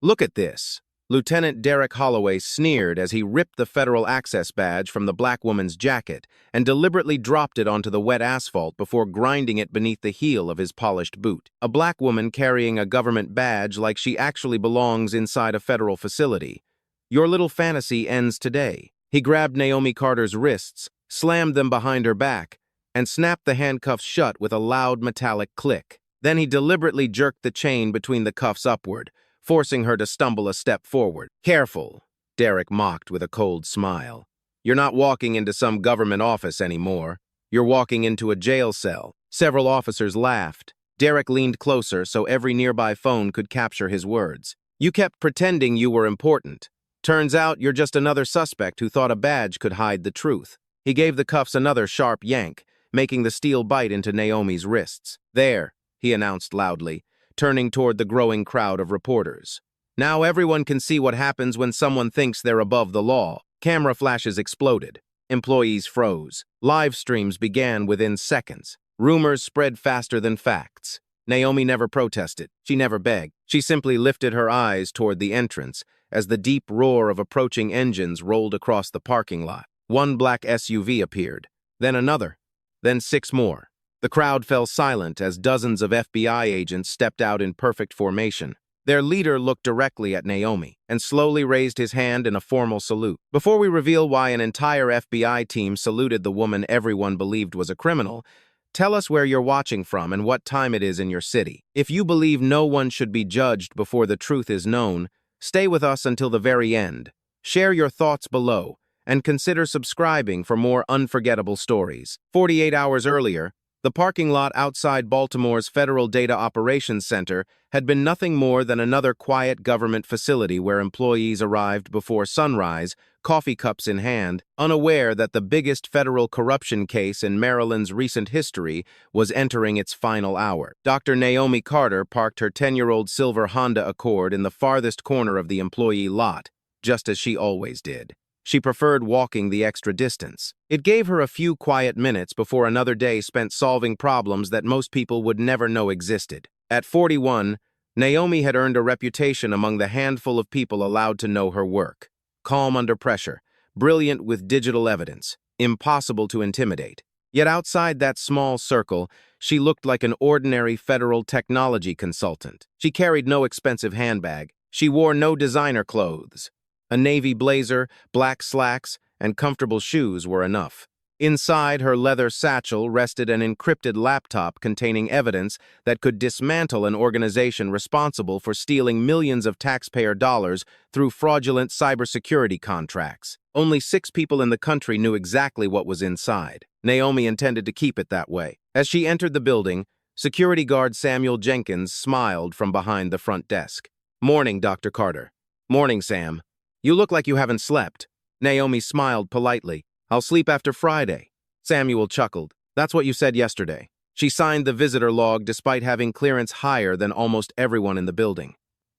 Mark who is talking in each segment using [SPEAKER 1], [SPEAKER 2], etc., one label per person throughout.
[SPEAKER 1] Look at this. Lieutenant Derek Holloway sneered as he ripped the Federal Access badge from the black woman's jacket and deliberately dropped it onto the wet asphalt before grinding it beneath the heel of his polished boot. A black woman carrying a government badge like she actually belongs inside a federal facility. Your little fantasy ends today. He grabbed Naomi Carter's wrists, slammed them behind her back, and snapped the handcuffs shut with a loud metallic click. Then he deliberately jerked the chain between the cuffs upward, forcing her to stumble a step forward. "Careful," Derek mocked with a cold smile. "You're not walking into some government office anymore. You're walking into a jail cell." Several officers laughed. Derek leaned closer so every nearby phone could capture his words. "You kept pretending you were important. Turns out you're just another suspect who thought a badge could hide the truth." He gave the cuffs another sharp yank, making the steel bite into Naomi's wrists. "There," he announced loudly, turning toward the growing crowd of reporters. "Now everyone can see what happens when someone thinks they're above the law." Camera flashes exploded. Employees froze. Live streams began within seconds. Rumors spread faster than facts. Naomi never protested. She never begged. She simply lifted her eyes toward the entrance as the deep roar of approaching engines rolled across the parking lot. One black SUV appeared, then another, then 6 more. The crowd fell silent as dozens of FBI agents stepped out in perfect formation. Their leader looked directly at Naomi and slowly raised his hand in a formal salute. "Before we reveal why an entire FBI team saluted the woman everyone believed was a criminal, tell us where you're watching from and what time it is in your city. If you believe no one should be judged before the truth is known, stay with us until the very end. Share your thoughts below and consider subscribing for more unforgettable stories." 48 hours earlier, the parking lot outside Baltimore's Federal Data Operations Center had been nothing more than another quiet government facility where employees arrived before sunrise, coffee cups in hand, unaware that the biggest federal corruption case in Maryland's recent history was entering its final hour. Dr. Naomi Carter parked her 10-year-old silver Honda Accord in the farthest corner of the employee lot, just as she always did. She preferred walking the extra distance. It gave her a few quiet minutes before another day spent solving problems that most people would never know existed. At 41, Naomi had earned a reputation among the handful of people allowed to know her work. Calm under pressure, brilliant with digital evidence, impossible to intimidate. Yet outside that small circle, she looked like an ordinary federal technology consultant. She carried no expensive handbag. She wore no designer clothes. A navy blazer, black slacks, and comfortable shoes were enough. Inside her leather satchel rested an encrypted laptop containing evidence that could dismantle an organization responsible for stealing millions of taxpayer dollars through fraudulent cybersecurity contracts. Only 6 people in the country knew exactly what was inside. Naomi intended to keep it that way. As she entered the building, security guard Samuel Jenkins smiled from behind the front desk. "Morning, Dr. Carter." "Morning, Sam. You look like you haven't slept." Naomi smiled politely. "I'll sleep after Friday." Samuel chuckled. "That's what you said yesterday." She signed the visitor log despite having clearance higher than almost everyone in the building.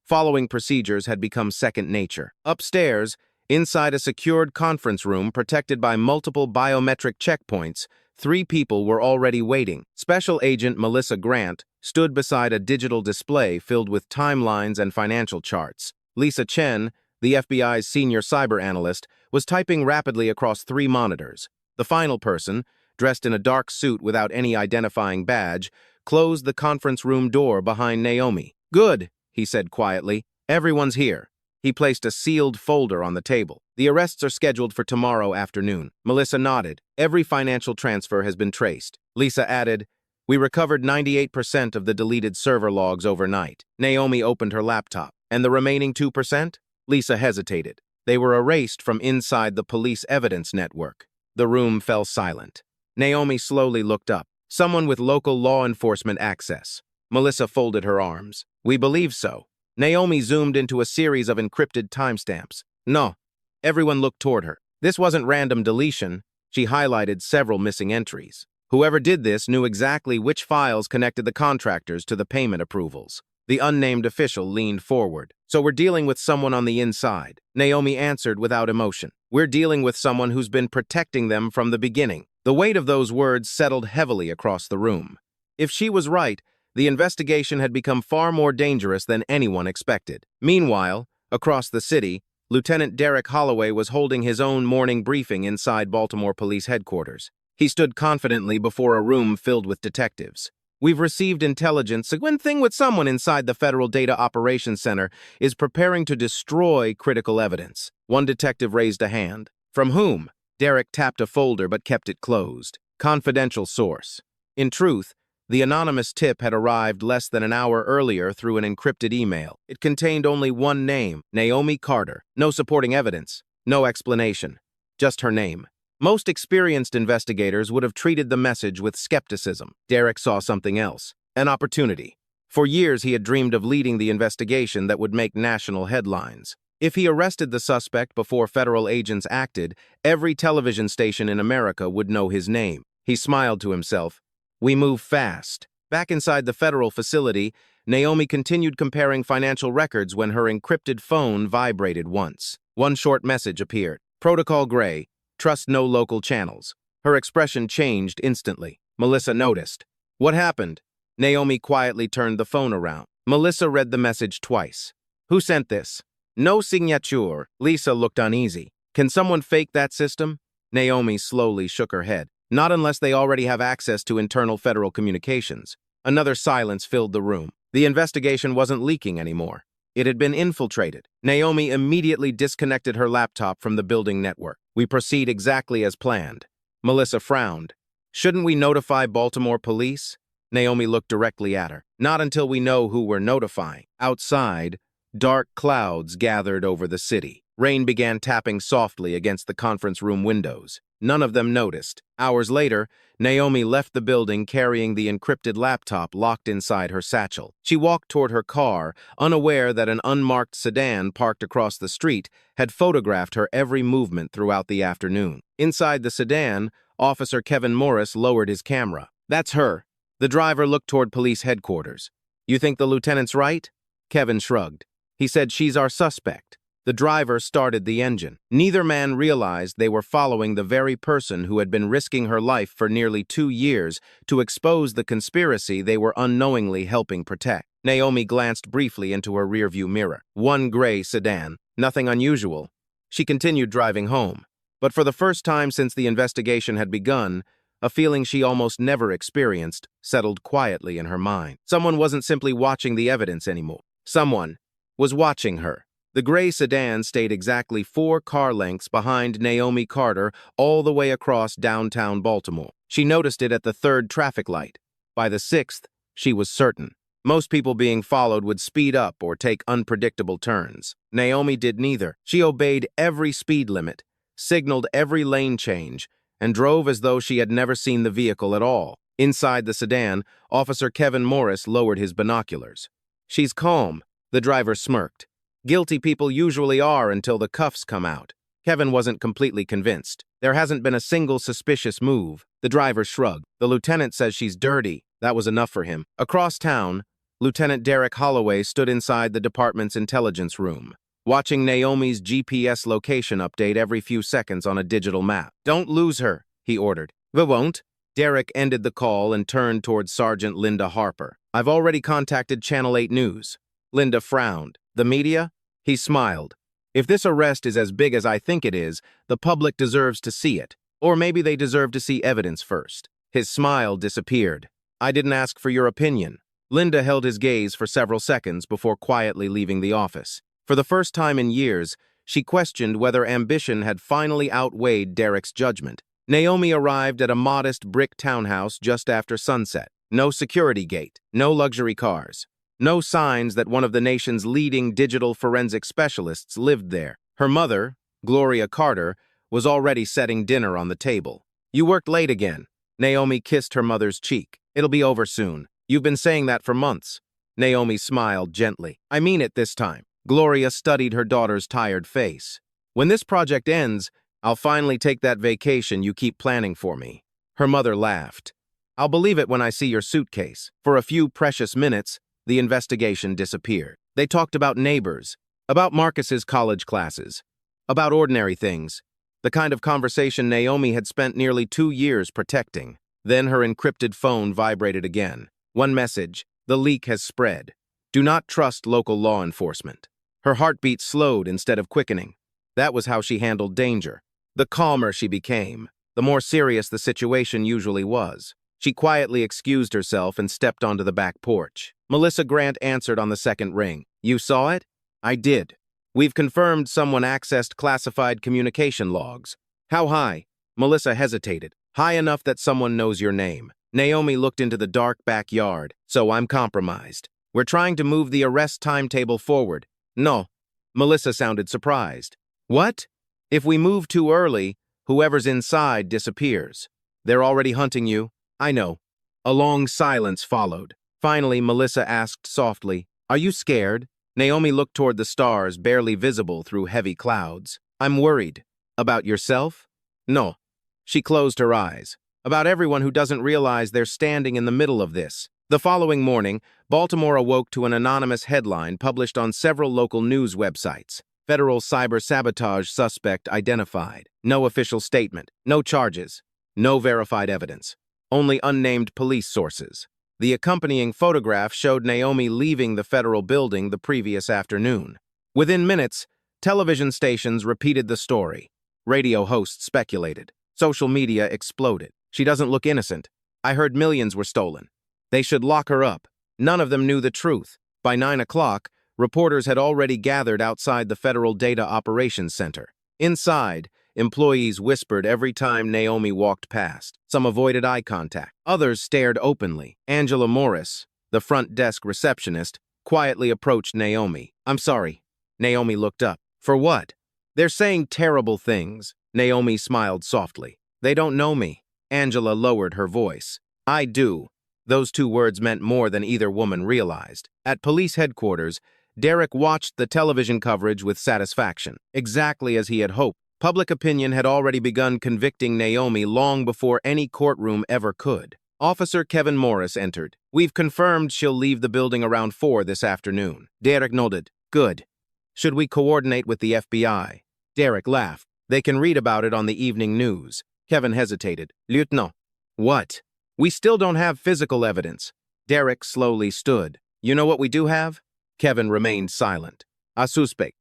[SPEAKER 1] Following procedures had become second nature. Upstairs, inside a secured conference room protected by multiple biometric checkpoints, 3 people were already waiting. Special Agent Melissa Grant stood beside a digital display filled with timelines and financial charts. Lisa Chen, the FBI's senior cyber analyst, was typing rapidly across 3 monitors. The final person, dressed in a dark suit without any identifying badge, closed the conference room door behind Naomi. "Good," he said quietly. "Everyone's here." He placed a sealed folder on the table. "The arrests are scheduled for tomorrow afternoon." Melissa nodded. "Every financial transfer has been traced." Lisa added, "We recovered 98% of the deleted server logs overnight." Naomi opened her laptop. "And the remaining 2%? Lisa hesitated. "They were erased from inside the police evidence network." The room fell silent. Naomi slowly looked up. "Someone with local law enforcement access." Melissa folded her arms. "We believe so." Naomi zoomed into a series of encrypted timestamps. "No." Everyone looked toward her. This wasn't random deletion. She highlighted several missing entries. Whoever did this knew exactly which files connected the contractors to the payment approvals. The unnamed official leaned forward. "So we're dealing with someone on the inside." Naomi answered without emotion. "We're dealing with someone who's been protecting them from the beginning." The weight of those words settled heavily across the room. If she was right, The investigation had become far more dangerous than anyone expected. Meanwhile, across the city, Lieutenant Derek Holloway was holding his own morning briefing inside Baltimore Police Headquarters. He stood confidently before a room filled with detectives. "We've received intelligence. One thing with someone inside the Federal Data Operations Center is preparing to destroy critical evidence." One detective raised a hand. "From whom?" Derek tapped a folder but kept it closed. "Confidential source." In truth, the anonymous tip had arrived less than an hour earlier through an encrypted email. It contained only one name, Naomi Carter. No supporting evidence, no explanation, just her name. Most experienced investigators would have treated the message with skepticism. Derek saw something else, an opportunity. For years, he had dreamed of leading the investigation that would make national headlines. If he arrested the suspect before federal agents acted, every television station in America would know his name. He smiled to himself. We move fast. Back inside the federal facility, Naomi continued comparing financial records when her encrypted phone vibrated once. One short message appeared. Protocol Gray. Trust no local channels. Her expression changed instantly. Melissa noticed. What happened? Naomi quietly turned the phone around. Melissa read the message twice. Who sent this? No signature. Lisa looked uneasy. Can someone fake that system? Naomi slowly shook her head. Not unless they already have access to internal federal communications. Another silence filled the room. The investigation wasn't leaking anymore. It had been infiltrated. Naomi immediately disconnected her laptop from the building network. We proceed exactly as planned. Melissa frowned. Shouldn't we notify Baltimore police? Naomi looked directly at her. Not until we know who we're notifying. Outside, dark clouds gathered over the city. Rain began tapping softly against the conference room windows. None of them noticed. Hours later, Naomi left the building carrying the encrypted laptop locked inside her satchel. She walked toward her car, unaware that an unmarked sedan parked across the street had photographed her every movement throughout the afternoon. Inside the sedan, Officer Kevin Morris lowered his camera. That's her. The driver looked toward police headquarters. You think the lieutenant's right? Kevin shrugged. He said she's our suspect. The driver started the engine. Neither man realized they were following the very person who had been risking her life for nearly 2 years to expose the conspiracy they were unknowingly helping protect. Naomi glanced briefly into her rearview mirror. One gray sedan. Nothing unusual. She continued driving home. But for the first time since the investigation had begun, a feeling she almost never experienced settled quietly in her mind. Someone wasn't simply watching the evidence anymore. Someone was watching her. The gray sedan stayed exactly 4 car lengths behind Naomi Carter all the way across downtown Baltimore. She noticed it at the 3rd traffic light. By the 6th, she was certain. Most people being followed would speed up or take unpredictable turns. Naomi did neither. She obeyed every speed limit, signaled every lane change, and drove as though she had never seen the vehicle at all. Inside the sedan, Officer Kevin Morris lowered his binoculars. She's calm. The driver smirked. Guilty people usually are until the cuffs come out. Kevin wasn't completely convinced. There hasn't been a single suspicious move. The driver shrugged. The lieutenant says she's dirty. That was enough for him. Across town, Lieutenant Derek Holloway stood inside the department's intelligence room, watching Naomi's GPS location update every few seconds on a digital map. Don't lose her, he ordered. We won't. Derek ended the call and turned towards Sergeant Linda Harper. I've already contacted Channel 8 News. Linda frowned. The media? He smiled. If this arrest is as big as I think it is, the public deserves to see it. Or maybe they deserve to see evidence first. His smile disappeared. I didn't ask for your opinion. Linda held his gaze for several seconds before quietly leaving the office. For the first time in years, she questioned whether ambition had finally outweighed Derek's judgment. Naomi arrived at a modest brick townhouse just after sunset. No security gate, no luxury cars. No signs that one of the nation's leading digital forensic specialists lived there. Her mother, Gloria Carter, was already setting dinner on the table. You worked late again. Naomi kissed her mother's cheek. It'll be over soon. You've been saying that for months. Naomi smiled gently. I mean it this time. Gloria studied her daughter's tired face. When this project ends, I'll finally take that vacation you keep planning for me. Her mother laughed. I'll believe it when I see your suitcase. For a few precious minutes, the investigation disappeared. They talked about neighbors, about Marcus's college classes, about ordinary things, the kind of conversation Naomi had spent nearly 2 years protecting. Then her encrypted phone vibrated again. One message, The leak has spread. Do not trust local law enforcement. Her heartbeat slowed instead of quickening. That was how she handled danger. The calmer she became, the more serious the situation usually was. She quietly excused herself and stepped onto the back porch. Melissa Grant answered on the second ring. You saw it? I did. We've confirmed someone accessed classified communication logs. How high? Melissa hesitated. High enough that someone knows your name. Naomi looked into the dark backyard. So I'm compromised. We're trying to move the arrest timetable forward. No. Melissa sounded surprised. What? If we move too early, whoever's inside disappears. They're already hunting you. I know. A long silence followed. Finally, Melissa asked softly, Are you scared? Naomi looked toward the stars, barely visible through heavy clouds. I'm worried. About yourself? No. She closed her eyes. About everyone who doesn't realize they're standing in the middle of this. The following morning, Baltimore awoke to an anonymous headline published on several local news websites. Federal cyber sabotage suspect identified. No official statement. No charges. No verified evidence. Only unnamed police sources. The accompanying photograph showed Naomi leaving the federal building the previous afternoon. Within minutes, television stations repeated the story. Radio hosts speculated. Social media exploded. She doesn't look innocent. I heard millions were stolen. They should lock her up. None of them knew the truth. By 9 o'clock, reporters had already gathered outside the Federal Data Operations Center. Inside, employees whispered every time Naomi walked past. Some avoided eye contact. Others stared openly. Angela Morris, the front desk receptionist, quietly approached Naomi. I'm sorry. Naomi looked up. For what? They're saying terrible things. Naomi smiled softly. They don't know me. Angela lowered her voice. I do. Those two words meant more than either woman realized. At police headquarters, Derek watched the television coverage with satisfaction. Exactly as he had hoped. Public opinion had already begun convicting Naomi long before any courtroom ever could. Officer Kevin Morris entered. We've confirmed she'll leave the building around 4 this afternoon. Derek nodded. Good. Should we coordinate with the FBI? Derek laughed. They can read about it on the evening news. Kevin hesitated. Lieutenant. What? We still don't have physical evidence. Derek slowly stood. You know what we do have? Kevin remained silent. A suspect.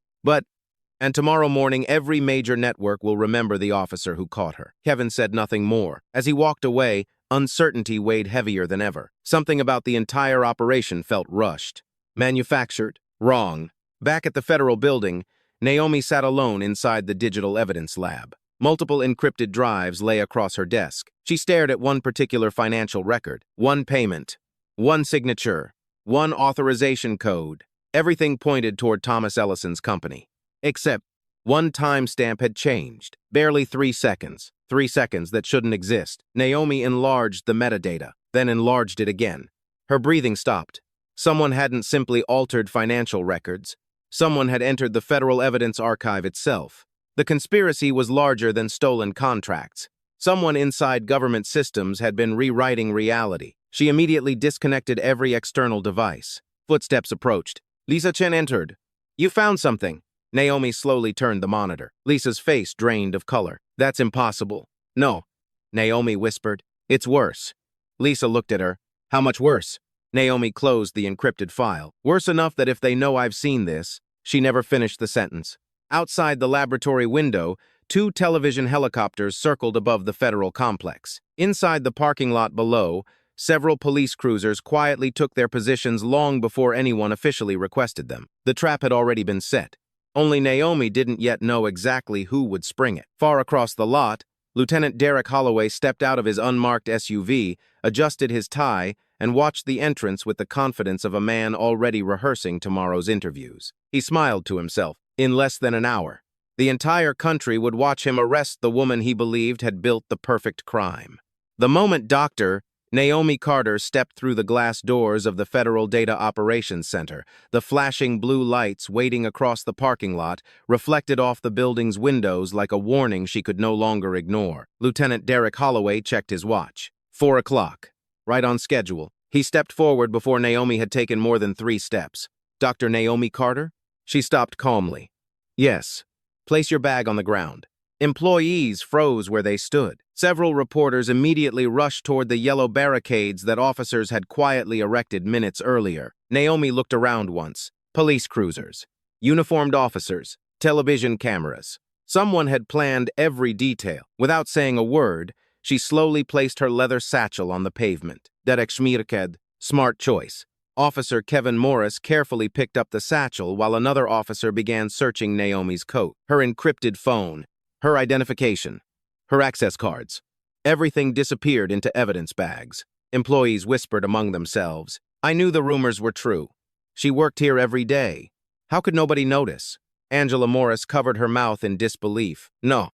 [SPEAKER 1] And tomorrow morning, every major network will remember the officer who caught her. Kevin said nothing more. As he walked away, uncertainty weighed heavier than ever. Something about the entire operation felt rushed. Manufactured. Wrong. Back at the federal building, Naomi sat alone inside the digital evidence lab. Multiple encrypted drives lay across her desk. She stared at one particular financial record. One payment. One signature. One authorization code. Everything pointed toward Thomas Ellison's company. Except one timestamp had changed. Barely 3 seconds. 3 seconds that shouldn't exist. Naomi enlarged the metadata, then enlarged it again. Her breathing stopped. Someone hadn't simply altered financial records. Someone had entered the Federal Evidence Archive itself. The conspiracy was larger than stolen contracts. Someone inside government systems had been rewriting reality. She immediately disconnected every external device. Footsteps approached. Lisa Chen entered. You found something. Naomi slowly turned the monitor. Lisa's face drained of color. That's impossible. No. Naomi whispered. It's worse. Lisa looked at her. How much worse? Naomi closed the encrypted file. Worse enough that if they know I've seen this. She never finished the sentence. Outside the laboratory window, 2 television helicopters circled above the federal complex. Inside the parking lot below, several police cruisers quietly took their positions long before anyone officially requested them. The trap had already been set. Only Naomi didn't yet know exactly who would spring it. Far across the lot, Lieutenant Derek Holloway stepped out of his unmarked SUV, adjusted his tie, and watched the entrance with the confidence of a man already rehearsing tomorrow's interviews. He smiled to himself. In less than an hour, the entire country would watch him arrest the woman he believed had built the perfect crime. The moment Dr. Naomi Carter stepped through the glass doors of the Federal Data Operations Center, the flashing blue lights waiting across the parking lot reflected off the building's windows like a warning she could no longer ignore. Lieutenant Derek Holloway checked his watch. 4 o'clock. Right on schedule. He stepped forward before Naomi had taken more than 3 steps. Dr. Naomi Carter? She stopped calmly. Yes. Place your bag on the ground. Employees froze where they stood. Several reporters immediately rushed toward the yellow barricades that officers had quietly erected minutes earlier. Naomi looked around once. Police cruisers, uniformed officers, television cameras. Someone had planned every detail. Without saying a word, she slowly placed her leather satchel on the pavement. Derek Schmierked, smart choice. Officer Kevin Morris carefully picked up the satchel while another officer began searching Naomi's coat. Her encrypted phone, her identification, her access cards. Everything disappeared into evidence bags. Employees whispered among themselves. I knew the rumors were true. She worked here every day. How could nobody notice? Angela Morris covered her mouth in disbelief. No.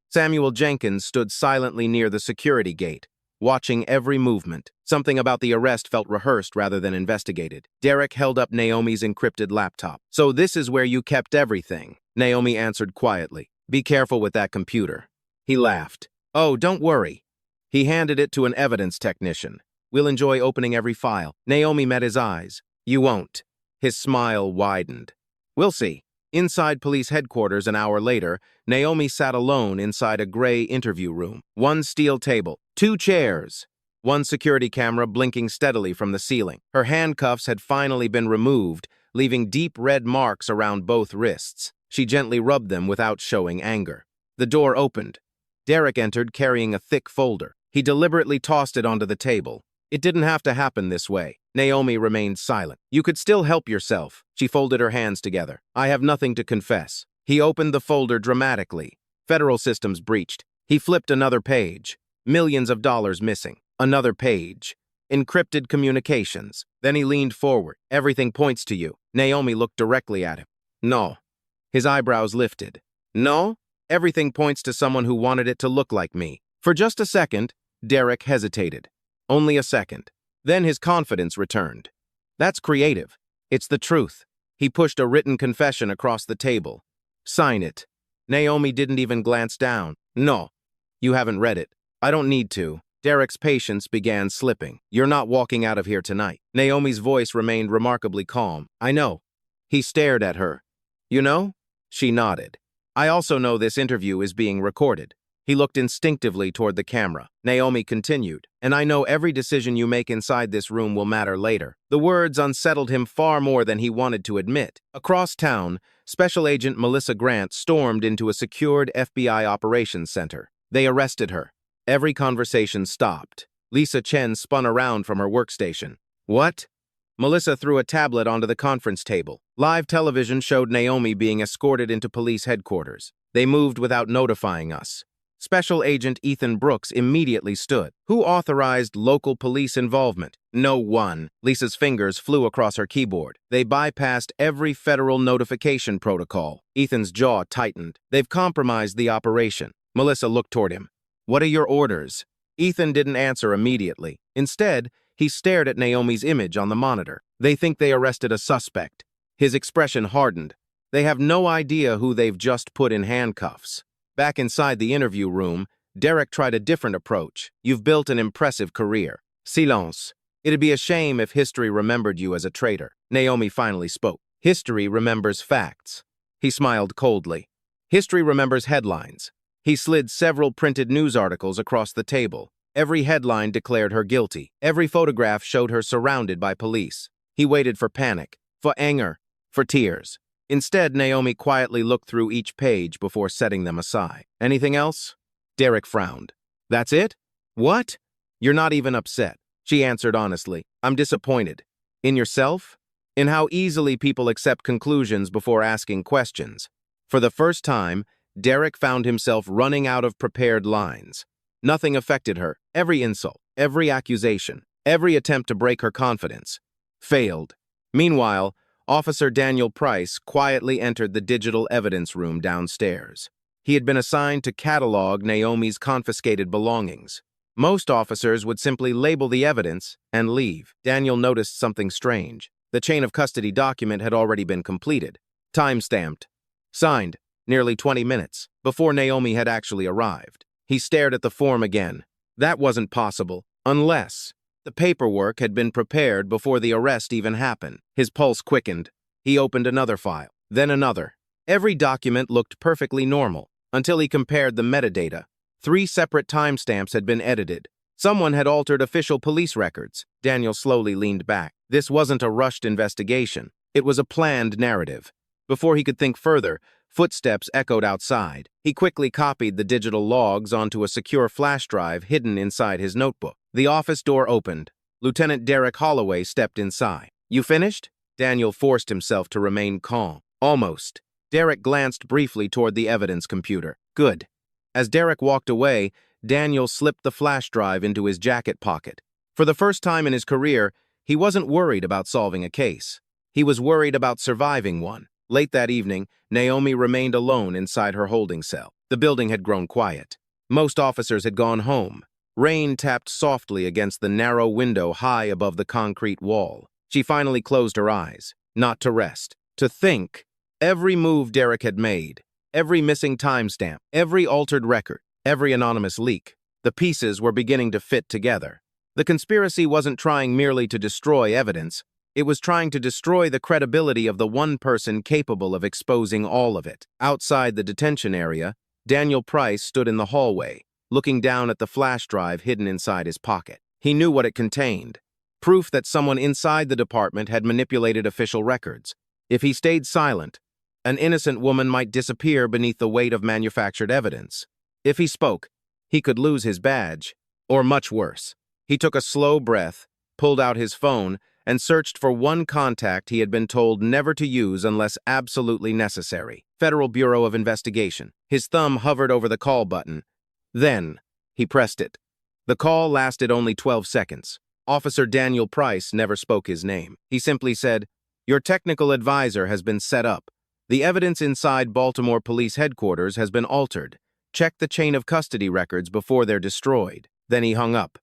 [SPEAKER 1] Samuel Jenkins stood silently near the security gate, watching every movement. Something about the arrest felt rehearsed rather than investigated. Derek held up Naomi's encrypted laptop. So this is where you kept everything, Naomi answered quietly. Be careful with that computer. He laughed. Oh, don't worry. He handed it to an evidence technician. We'll enjoy opening every file. Naomi met his eyes. You won't. His smile widened. We'll see. Inside police headquarters an hour later, Naomi sat alone inside a gray interview room. One steel table, 2 chairs, one security camera blinking steadily from the ceiling. Her handcuffs had finally been removed, leaving deep red marks around both wrists. She gently rubbed them without showing anger. The door opened. Derek entered carrying a thick folder. He deliberately tossed it onto the table. It didn't have to happen this way. Naomi remained silent. You could still help yourself. She folded her hands together. I have nothing to confess. He opened the folder dramatically. Federal systems breached. He flipped another page. Millions of dollars missing. Another page. Encrypted communications. Then he leaned forward. Everything points to you. Naomi looked directly at him. No. His eyebrows lifted. No? Everything points to someone who wanted it to look like me. For just a second, Derek hesitated. Only a second. Then his confidence returned. That's creative. It's the truth. He pushed a written confession across the table. Sign it. Naomi didn't even glance down. No. You haven't read it. I don't need to. Derek's patience began slipping. You're not walking out of here tonight. Naomi's voice remained remarkably calm. I know. He stared at her. You know? She nodded. I also know this interview is being recorded. He looked instinctively toward the camera. Naomi continued, and I know every decision you make inside this room will matter later. The words unsettled him far more than he wanted to admit. Across town, Special Agent Melissa Grant stormed into a secured FBI operations center. They arrested her. Every conversation stopped. Lisa Chen spun around from her workstation. What? Melissa threw a tablet onto the conference table. Live television showed Naomi being escorted into police headquarters. They moved without notifying us. Special Agent Ethan Brooks immediately stood. Who authorized local police involvement? No one. Lisa's fingers flew across her keyboard. They bypassed every federal notification protocol. Ethan's jaw tightened. They've compromised the operation. Melissa looked toward him. What are your orders? Ethan didn't answer immediately. Instead, he stared at Naomi's image on the monitor. They think they arrested a suspect. His expression hardened. They have no idea who they've just put in handcuffs. Back inside the interview room, Derek tried a different approach. You've built an impressive career. Silence. It'd be a shame if history remembered you as a traitor. Naomi finally spoke. History remembers facts. He smiled coldly. History remembers headlines. He slid several printed news articles across the table. Every headline declared her guilty. Every photograph showed her surrounded by police. He waited for panic, for anger, for tears. Instead, Naomi quietly looked through each page before setting them aside. Anything else? Derek frowned. That's it? What? You're not even upset. She answered honestly. I'm disappointed. In yourself? In how easily people accept conclusions before asking questions. For the first time, Derek found himself running out of prepared lines. Nothing affected her. Every insult, every accusation, every attempt to break her confidence failed. Meanwhile, Officer Daniel Price quietly entered the digital evidence room downstairs. He had been assigned to catalog Naomi's confiscated belongings. Most officers would simply label the evidence and leave. Daniel noticed something strange. The chain of custody document had already been completed. Time-stamped. Signed. Nearly 20 minutes. Before Naomi had actually arrived. He stared at the form again. That wasn't possible. Unless the paperwork had been prepared before the arrest even happened. His pulse quickened. He opened another file, then another. Every document looked perfectly normal. until he compared the metadata. 3 separate timestamps had been edited. Someone had altered official police records. Daniel slowly leaned back. This wasn't a rushed investigation. It was a planned narrative. Before he could think further, footsteps echoed outside. He quickly copied the digital logs onto a secure flash drive hidden inside his notebook. The office door opened. Lieutenant Derek Holloway stepped inside. "You finished?" Daniel forced himself to remain calm. "Almost." Derek glanced briefly toward the evidence computer. "Good." As Derek walked away, Daniel slipped the flash drive into his jacket pocket. For the first time in his career, he wasn't worried about solving a case. He was worried about surviving one. Late that evening, Naomi remained alone inside her holding cell. The building had grown quiet. Most officers had gone home. Rain tapped softly against the narrow window high above the concrete wall. She finally closed her eyes, not to rest, to think. Every move Derek had made, every missing timestamp, every altered record, every anonymous leak, the pieces were beginning to fit together. The conspiracy wasn't trying merely to destroy evidence. It was trying to destroy the credibility of the one person capable of exposing all of it. Outside the detention area, Daniel Price stood in the hallway, looking down at the flash drive hidden inside his pocket. He knew what it contained. Proof that someone inside the department had manipulated official records. If he stayed silent, an innocent woman might disappear beneath the weight of manufactured evidence. If he spoke, he could lose his badge, or much worse. He took a slow breath, pulled out his phone, and searched for one contact he had been told never to use unless absolutely necessary. Federal Bureau of Investigation. His thumb hovered over the call button. Then, he pressed it. The call lasted only 12 seconds. Officer Daniel Price never spoke his name. He simply said, "Your technical advisor has been set up. The evidence inside Baltimore Police Headquarters has been altered. Check the chain of custody records before they're destroyed." Then he hung up.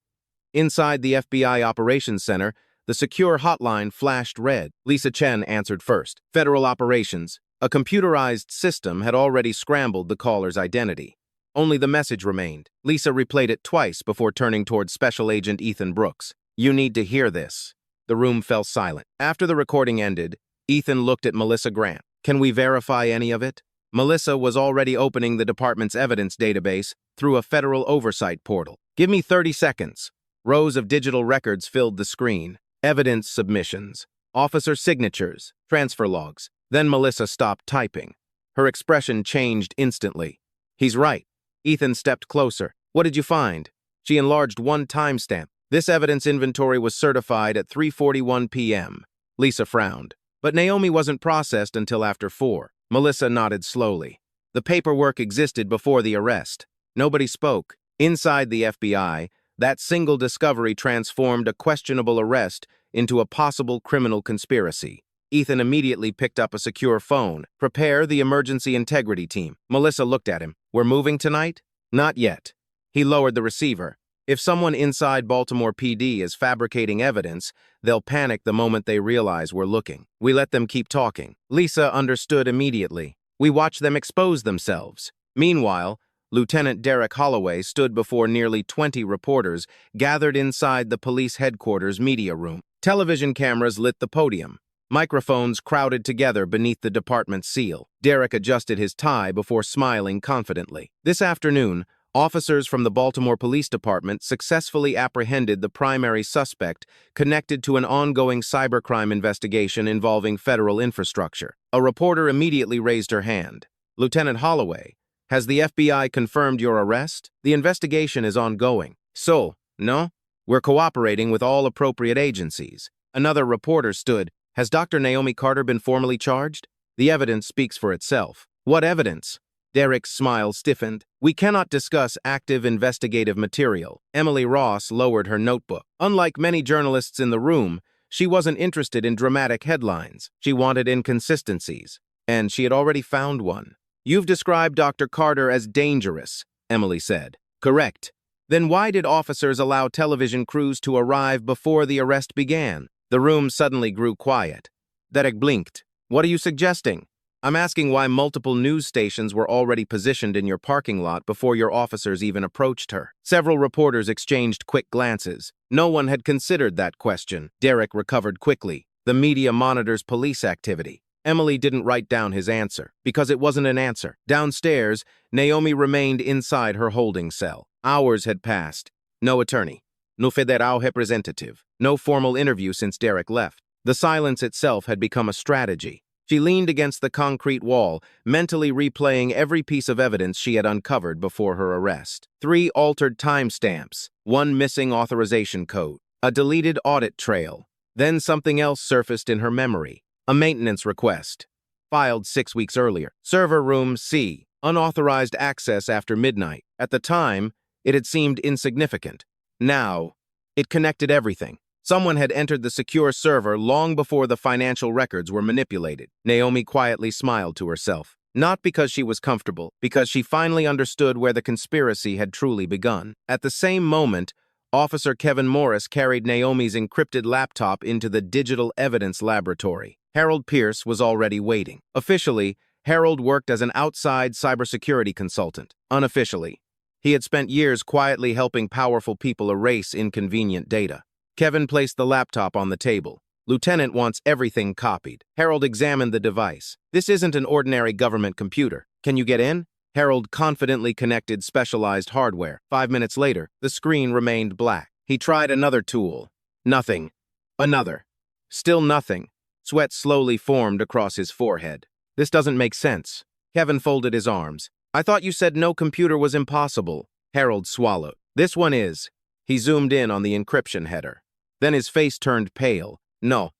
[SPEAKER 1] Inside the FBI Operations Center, the secure hotline flashed red. Lisa Chen answered first. Federal Operations. A computerized system had already scrambled the caller's identity. Only the message remained. Lisa replayed it twice before turning toward Special Agent Ethan Brooks. "You need to hear this." The room fell silent. After the recording ended, Ethan looked at Melissa Grant. "Can we verify any of it?" Melissa was already opening the department's evidence database through a federal oversight portal. "Give me 30 seconds. Rows of digital records filled the screen. Evidence submissions, officer signatures, transfer logs. Then Melissa stopped typing. Her expression changed instantly. "He's right." Ethan stepped closer. "What did you find?" She enlarged one timestamp. "This evidence inventory was certified at 3:41 p.m. Lisa frowned. "But Naomi wasn't processed until after 4. Melissa nodded slowly. "The paperwork existed before the arrest." Nobody spoke. Inside the FBI, that single discovery transformed a questionable arrest into a possible criminal conspiracy. Ethan immediately picked up a secure phone. "Prepare the emergency integrity team." Melissa looked at him. "We're moving tonight?" "Not yet." He lowered the receiver. "If someone inside Baltimore PD is fabricating evidence, they'll panic the moment they realize we're looking. We let them keep talking." Lisa understood immediately. "We watch them expose themselves." Meanwhile, Lieutenant Derek Holloway stood before nearly 20 reporters gathered inside the police headquarters media room. Television cameras lit the podium. Microphones crowded together beneath the department's seal. Derek adjusted his tie before smiling confidently. This afternoon, officers from the Baltimore Police Department successfully apprehended the primary suspect connected to an ongoing cybercrime investigation involving federal infrastructure. A reporter immediately raised her hand. "Lieutenant Holloway, has the FBI confirmed your arrest? The investigation is ongoing." "So, no? We're cooperating with all appropriate agencies." Another reporter stood. "Has Dr. Naomi Carter been formally charged?" "The evidence speaks for itself." "What evidence?" Derek's smile stiffened. "We cannot discuss active investigative material." Emily Ross lowered her notebook. Unlike many journalists in the room, she wasn't interested in dramatic headlines. She wanted inconsistencies. And she had already found one. "You've described Dr. Carter as dangerous," Emily said. "Correct." "Then why did officers allow television crews to arrive before the arrest began?" The room suddenly grew quiet. Derek blinked. "What are you suggesting?" "I'm asking why multiple news stations were already positioned in your parking lot before your officers even approached her." Several reporters exchanged quick glances. No one had considered that question. Derek recovered quickly. "The media monitors police activity. Emily didn't write down his answer, because it wasn't an answer. Downstairs, Naomi remained inside her holding cell. Hours had passed. No attorney. No federal representative. No formal interview since Derek left. The silence itself had become a strategy. She leaned against the concrete wall, mentally replaying every piece of evidence she had uncovered before her arrest. 3 altered timestamps, 1 missing authorization code, a deleted audit trail. Then something else surfaced in her memory. A maintenance request, filed 6 weeks earlier. Server room C, unauthorized access after midnight. At the time, it had seemed insignificant. Now, it connected everything. Someone had entered the secure server long before the financial records were manipulated. Naomi quietly smiled to herself. Not because she was comfortable, because she finally understood where the conspiracy had truly begun. At the same moment, Officer Kevin Morris carried Naomi's encrypted laptop into the digital evidence laboratory. Harold Pierce was already waiting. Officially, Harold worked as an outside cybersecurity consultant. Unofficially, he had spent years quietly helping powerful people erase inconvenient data. Kevin placed the laptop on the table. Lieutenant wants everything copied. Harold examined the device. This isn't an ordinary government computer. Can you get in? Harold confidently connected specialized hardware. 5 minutes later, the screen remained black. He tried another tool. Nothing. Another. Still nothing. Sweat slowly formed across his forehead. This doesn't make sense. Kevin folded his arms. I thought you said no computer was impossible. Harold swallowed. This one is. He zoomed in on the encryption header. Then his face turned pale. No.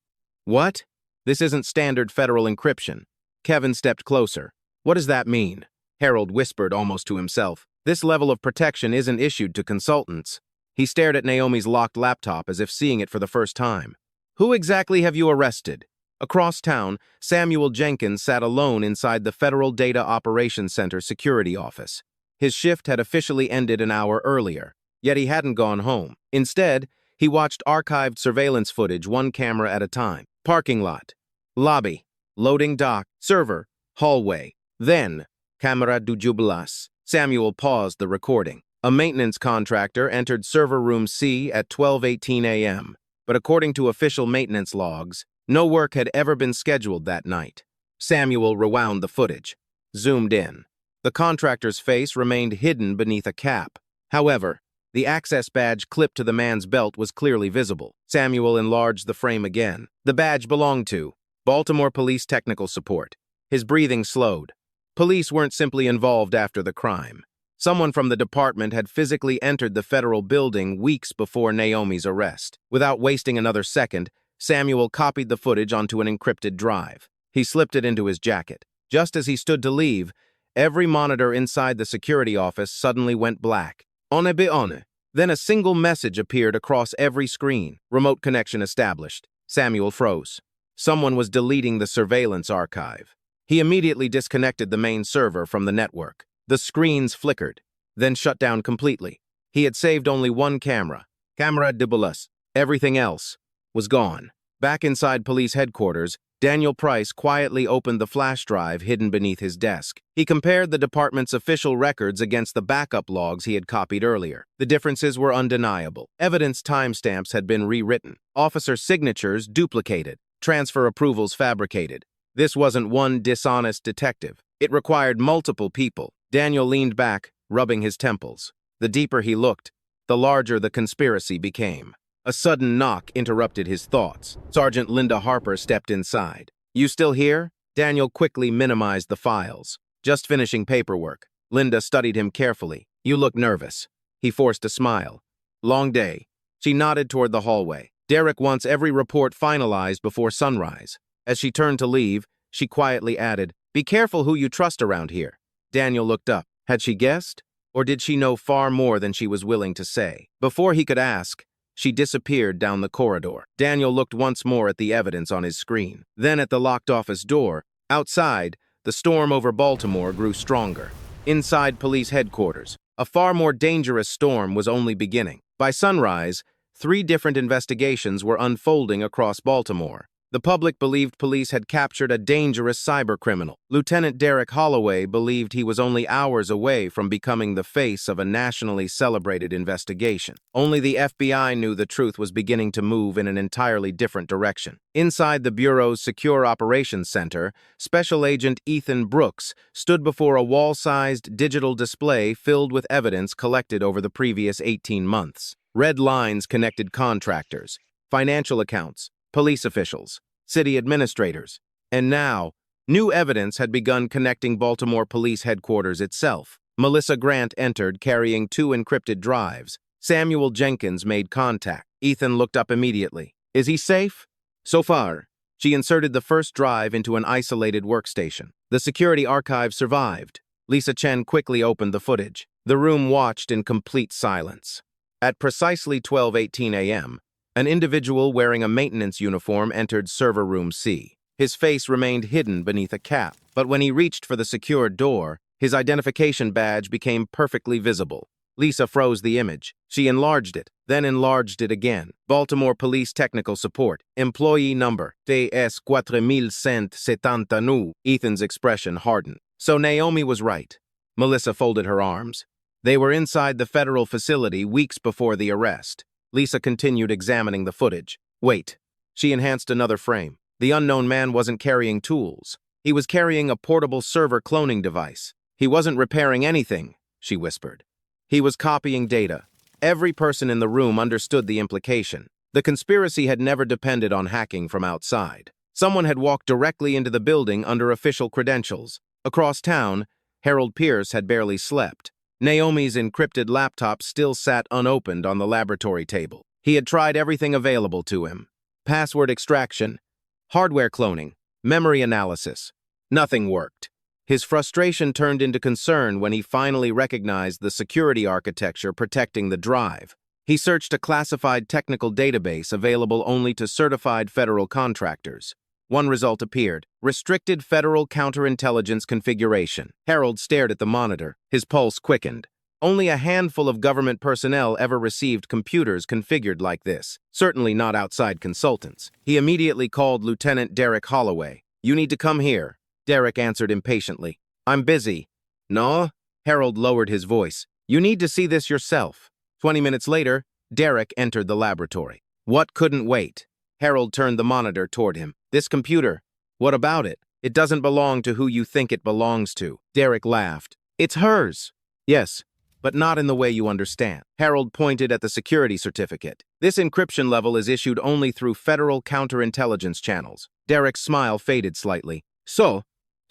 [SPEAKER 1] What? This isn't standard federal encryption. Kevin stepped closer. What does that mean? Harold whispered almost to himself. This level of protection isn't issued to consultants. He stared at Naomi's locked laptop as if seeing it for the first time. Who exactly have you arrested? Across town, Samuel Jenkins sat alone inside the Federal Data Operations Center security office. His shift had officially ended an hour earlier, yet he hadn't gone home. Instead, he watched archived surveillance footage 1 camera at a time. Parking lot, lobby, loading dock, server, hallway. Then, camera du jubilas. Samuel paused the recording. A maintenance contractor entered server room C at 12:18 a.m., but according to official maintenance logs, no work had ever been scheduled that night. Samuel rewound the footage, zoomed in. The contractor's face remained hidden beneath a cap. However, the access badge clipped to the man's belt was clearly visible. Samuel enlarged the frame again. The badge belonged to Baltimore Police Technical Support. His breathing slowed. Police weren't simply involved after the crime. Someone from the department had physically entered the federal building weeks before Naomi's arrest. Without wasting another second, Samuel copied the footage onto an encrypted drive. He slipped it into his jacket. Just as he stood to leave, every monitor inside the security office suddenly went black. On est. Then a single message appeared across every screen. Remote connection established. Samuel froze. Someone was deleting the surveillance archive. He immediately disconnected the main server from the network. The screens flickered, then shut down completely. He had saved only 1 camera. Camera de bolus. Everything else was gone. Back inside police headquarters, Daniel Price quietly opened the flash drive hidden beneath his desk. He compared the department's official records against the backup logs he had copied earlier. The differences were undeniable. Evidence timestamps had been rewritten. Officer signatures duplicated. Transfer approvals fabricated. This wasn't one dishonest detective. It required multiple people. Daniel leaned back, rubbing his temples. The deeper he looked, the larger the conspiracy became. A sudden knock interrupted his thoughts. Sergeant Linda Harper stepped inside. You still here? Daniel quickly minimized the files. Just finishing paperwork. Linda studied him carefully. You look nervous. He forced a smile. Long day. She nodded toward the hallway. Derek wants every report finalized before sunrise. As she turned to leave, she quietly added, Be careful who you trust around here. Daniel looked up. Had she guessed? Or did she know far more than she was willing to say? Before he could ask, she disappeared down the corridor. Daniel looked once more at the evidence on his screen, then at the locked office door. Outside, the storm over Baltimore grew stronger. Inside police headquarters, a far more dangerous storm was only beginning. By sunrise, 3 different investigations were unfolding across Baltimore. The public believed police had captured a dangerous cybercriminal. Lieutenant Derek Holloway believed he was only hours away from becoming the face of a nationally celebrated investigation. Only the FBI knew the truth was beginning to move in an entirely different direction. Inside the Bureau's Secure Operations Center, Special Agent Ethan Brooks stood before a wall-sized digital display filled with evidence collected over the previous 18 months. Red lines connected contractors, financial accounts, police officials, city administrators, and now, new evidence had begun connecting Baltimore Police Headquarters itself. Melissa Grant entered carrying 2 encrypted drives. Samuel Jenkins made contact. Ethan looked up immediately. Is he safe? So far. She inserted the first drive into an isolated workstation. The security archive survived. Lisa Chen quickly opened the footage. The room watched in complete silence. At precisely 12:18 a.m., an individual wearing a maintenance uniform entered server room C. His face remained hidden beneath a cap, but when he reached for the secured door, his identification badge became perfectly visible. Lisa froze the image. She enlarged it, then enlarged it again. Baltimore Police Technical Support. Employee number TS4179. Ethan's expression hardened. So Naomi was right. Melissa folded her arms. They were inside the federal facility weeks before the arrest. Lisa continued examining the footage. Wait. She enhanced another frame. The unknown man wasn't carrying tools. He was carrying a portable server cloning device. He wasn't repairing anything, she whispered. He was copying data. Every person in the room understood the implication. The conspiracy had never depended on hacking from outside. Someone had walked directly into the building under official credentials. Across town, Harold Pierce had barely slept. Naomi's encrypted laptop still sat unopened on the laboratory table. He had tried everything available to him. Password extraction, hardware cloning, memory analysis. Nothing worked. His frustration turned into concern when he finally recognized the security architecture protecting the drive. He searched a classified technical database available only to certified federal contractors. One result appeared: restricted federal counterintelligence configuration. Harold stared at the monitor. His pulse quickened. Only a handful of government personnel ever received computers configured like this, certainly not outside consultants. He immediately called Lieutenant Derek Holloway. You need to come here. Derek answered impatiently. I'm busy. No? Harold lowered his voice. You need to see this yourself. 20 minutes later, Derek entered the laboratory. What couldn't wait? Harold turned the monitor toward him. This computer. What about it? It doesn't belong to who you think it belongs to. Derek laughed. It's hers. Yes, but not in the way you understand. Harold pointed at the security certificate. This encryption level is issued only through federal counterintelligence channels. Derek's smile faded slightly. So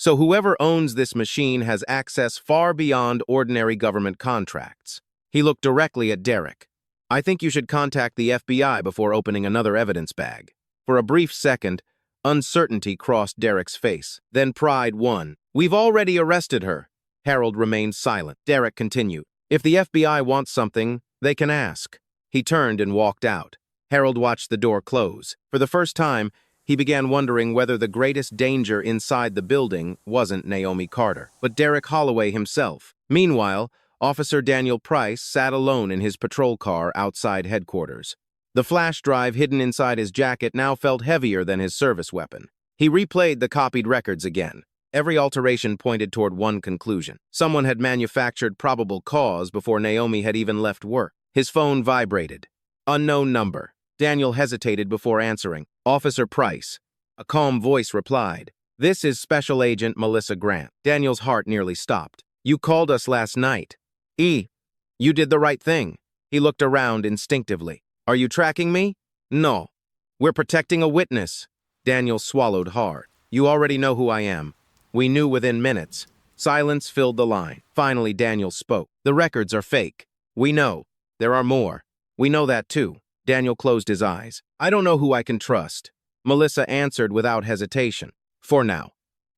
[SPEAKER 1] whoever owns this machine has access far beyond ordinary government contracts. He looked directly at Derek. I think you should contact the FBI before opening another evidence bag. For a brief second, uncertainty crossed Derek's face. Then pride won. We've already arrested her. Harold remained silent. Derek continued. If the FBI wants something, they can ask. He turned and walked out. Harold watched the door close. For the first time, he began wondering whether the greatest danger inside the building wasn't Naomi Carter, but Derek Holloway himself. Meanwhile, Officer Daniel Price sat alone in his patrol car outside headquarters. The flash drive hidden inside his jacket now felt heavier than his service weapon. He replayed the copied records again. Every alteration pointed toward one conclusion. Someone had manufactured probable cause before Naomi had even left work. His phone vibrated. Unknown number. Daniel hesitated before answering. Officer Price. A calm voice replied. This is Special Agent Melissa Grant. Daniel's heart nearly stopped. You called us last night. You did the right thing. He looked around instinctively. Are you tracking me? No. We're protecting a witness. Daniel swallowed hard. You already know who I am. We knew within minutes. Silence filled the line. Finally, Daniel spoke. The records are fake. We know. There are more. We know that too. Daniel closed his eyes. I don't know who I can trust. Melissa answered without hesitation. For now.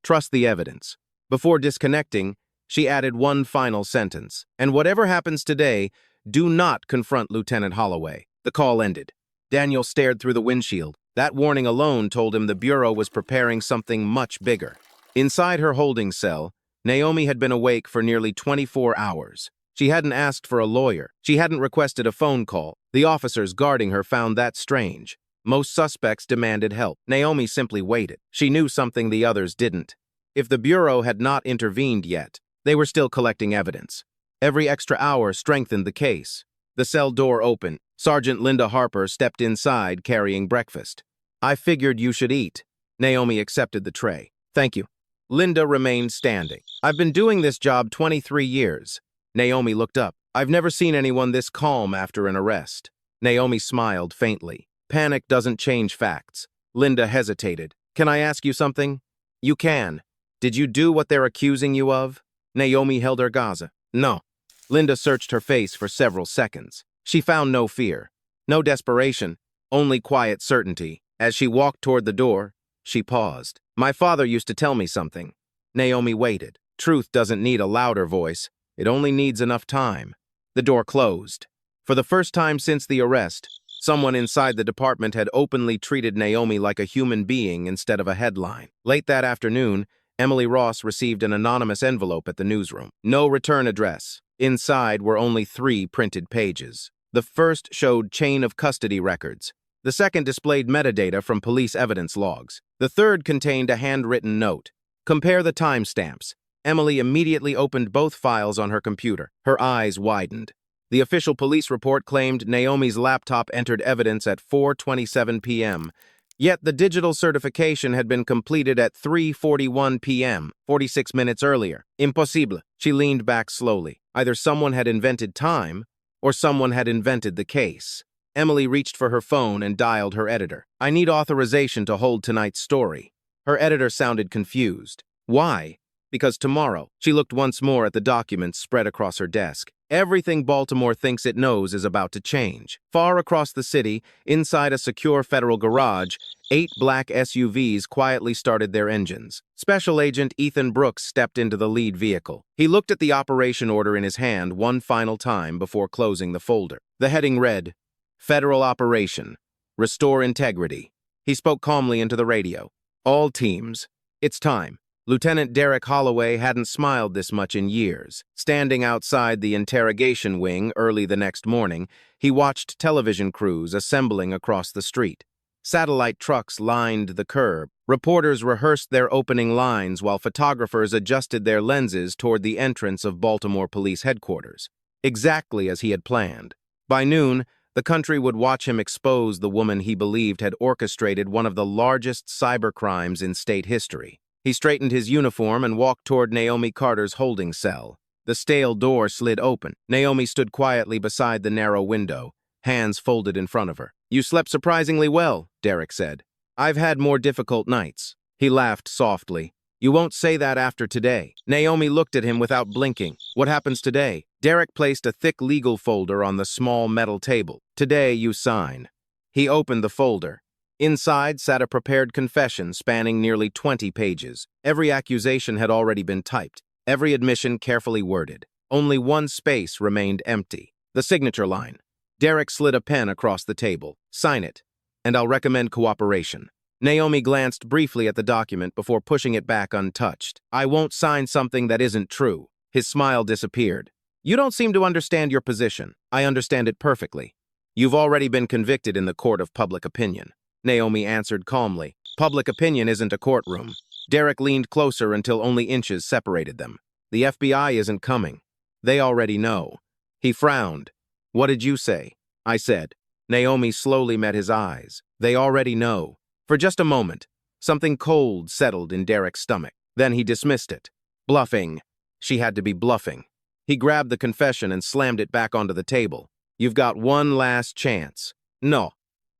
[SPEAKER 1] Trust the evidence. Before disconnecting, she added one final sentence. And whatever happens today, do not confront Lieutenant Holloway. The call ended. Daniel stared through the windshield. That warning alone told him the Bureau was preparing something much bigger. Inside her holding cell, Naomi had been awake for nearly 24 hours. She hadn't asked for a lawyer. She hadn't requested a phone call. The officers guarding her found that strange. Most suspects demanded help. Naomi simply waited. She knew something the others didn't. If the Bureau had not intervened yet, they were still collecting evidence. Every extra hour strengthened the case. The cell door opened. Sergeant Linda Harper stepped inside carrying breakfast. "I figured you should eat." Naomi accepted the tray. "Thank you." Linda remained standing. "I've been doing this job 23 years. Naomi looked up. "I've never seen anyone this calm after an arrest." Naomi smiled faintly. "Panic doesn't change facts." Linda hesitated. "Can I ask you something?" "You can. Did you do what they're accusing you of?" Naomi held her gaze. "No." Linda searched her face for several seconds. She found no fear, no desperation, only quiet certainty. As she walked toward the door, she paused. "My father used to tell me something." Naomi waited. Truth doesn't need a louder voice. It only needs enough time. The door closed. For the first time since the arrest, someone inside the department had openly treated Naomi like a human being instead of a headline. Late that afternoon, Emily Ross received an anonymous envelope at the newsroom. No return address. Inside were only 3 printed pages. The first showed chain of custody records. The second displayed metadata from police evidence logs. The third contained a handwritten note. "Compare the timestamps." Emily immediately opened both files on her computer. Her eyes widened. The official police report claimed Naomi's laptop entered evidence at 4:27 p.m., yet the digital certification had been completed at 3:41 p.m., 46 minutes earlier. Impossible. She leaned back slowly. Either someone had invented time, or someone had invented the case. Emily reached for her phone and dialed her editor. "I need authorization to hold tonight's story." Her editor sounded confused. "Why?" "Because tomorrow." She looked once more at the documents spread across her desk. "Everything Baltimore thinks it knows is about to change." Far across the city, inside a secure federal garage, 8 black SUVs quietly started their engines. Special Agent Ethan Brooks stepped into the lead vehicle. He looked at the operation order in his hand one final time before closing the folder. The heading read, "Federal Operation. Restore Integrity." He spoke calmly into the radio. "All teams, it's time." Lieutenant Derek Holloway hadn't smiled this much in years. Standing outside the interrogation wing early the next morning, he watched television crews assembling across the street. Satellite trucks lined the curb. Reporters rehearsed their opening lines while photographers adjusted their lenses toward the entrance of Baltimore Police Headquarters. Exactly as he had planned. By noon, the country would watch him expose the woman he believed had orchestrated one of the largest cybercrimes in state history. He straightened his uniform and walked toward Naomi Carter's holding cell. The stale door slid open. Naomi stood quietly beside the narrow window, hands folded in front of her. "You slept surprisingly well," Derek said. "I've had more difficult nights." He laughed softly. "You won't say that after today." Naomi looked at him without blinking. "What happens today?" Derek placed a thick legal folder on the small metal table. "Today you sign." He opened the folder. Inside sat a prepared confession spanning nearly 20 pages. Every accusation had already been typed, every admission carefully worded. Only one space remained empty. The signature line. Derek slid a pen across the table. "Sign it, and I'll recommend cooperation." Naomi glanced briefly at the document before pushing it back untouched. "I won't sign something that isn't true." His smile disappeared. "You don't seem to understand your position." "I understand it perfectly. You've already been convicted in the court of public opinion." Naomi answered calmly. "Public opinion isn't a courtroom." Derek leaned closer until only inches separated them. "The FBI isn't coming. They already know." He frowned. "What did you say?" "I said." Naomi slowly met his eyes. "They already know." For just a moment, something cold settled in Derek's stomach. Then he dismissed it. Bluffing. She had to be bluffing. He grabbed the confession and slammed it back onto the table. "You've got one last chance." "No.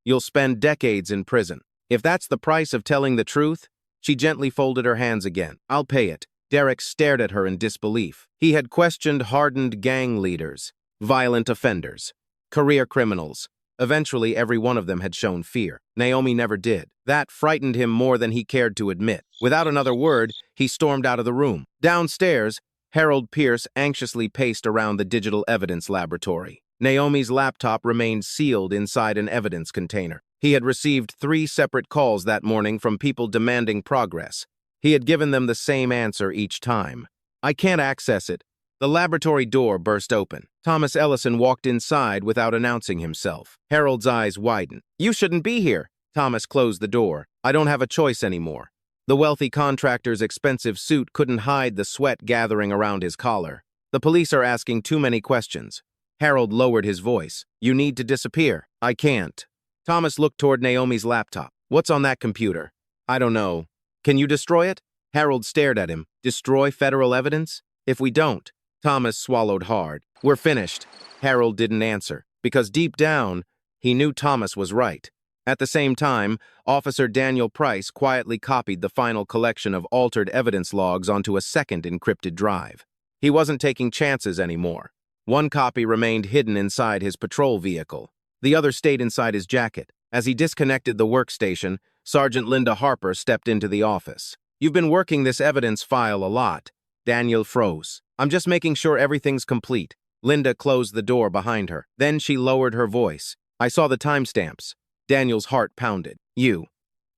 [SPEAKER 1] You'll spend decades in prison." "If that's the price of telling the truth," she gently folded her hands again. "I'll pay it." Derek stared at her in disbelief. He had questioned hardened gang leaders, violent offenders, career criminals. Eventually, every one of them had shown fear. Naomi never did. That frightened him more than he cared to admit. Without another word, he stormed out of the room. Downstairs, Harold Pierce anxiously paced around the digital evidence laboratory. Naomi's laptop remained sealed inside an evidence container. He had received 3 separate calls that morning from people demanding progress. He had given them the same answer each time. "I can't access it." The laboratory door burst open. Thomas Ellison walked inside without announcing himself. Harold's eyes widened. "You shouldn't be here." Thomas closed the door. I don't have a choice anymore. The wealthy contractor's expensive suit couldn't hide the sweat gathering around his collar. The police are asking too many questions. Harold lowered his voice. You need to disappear. I can't. Thomas looked toward Naomi's laptop. What's on that computer? I don't know. Can you destroy it? Harold stared at him. Destroy federal evidence? If we don't. Thomas swallowed hard. We're finished. Harold didn't answer, because deep down, he knew Thomas was right. At the same time, Officer Daniel Price quietly copied the final collection of altered evidence logs onto a second encrypted drive. He wasn't taking chances anymore. One copy remained hidden inside his patrol vehicle. The other stayed inside his jacket. As he disconnected the workstation, Sergeant Linda Harper stepped into the office. You've been working this evidence file a lot. Daniel froze. I'm just making sure everything's complete. Linda closed the door behind her. Then she lowered her voice. I saw the timestamps. Daniel's heart pounded. You.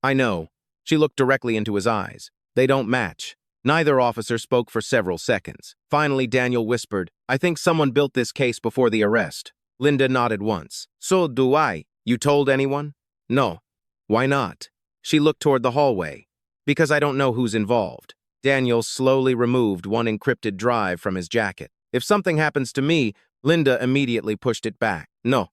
[SPEAKER 1] I know. She looked directly into his eyes. They don't match. Neither officer spoke for several seconds. Finally, Daniel whispered, I think someone built this case before the arrest. Linda nodded once. So do I. You told anyone? No. Why not? She looked toward the hallway. Because I don't know who's involved. Daniel slowly removed one encrypted drive from his jacket. If something happens to me, Linda immediately pushed it back. No.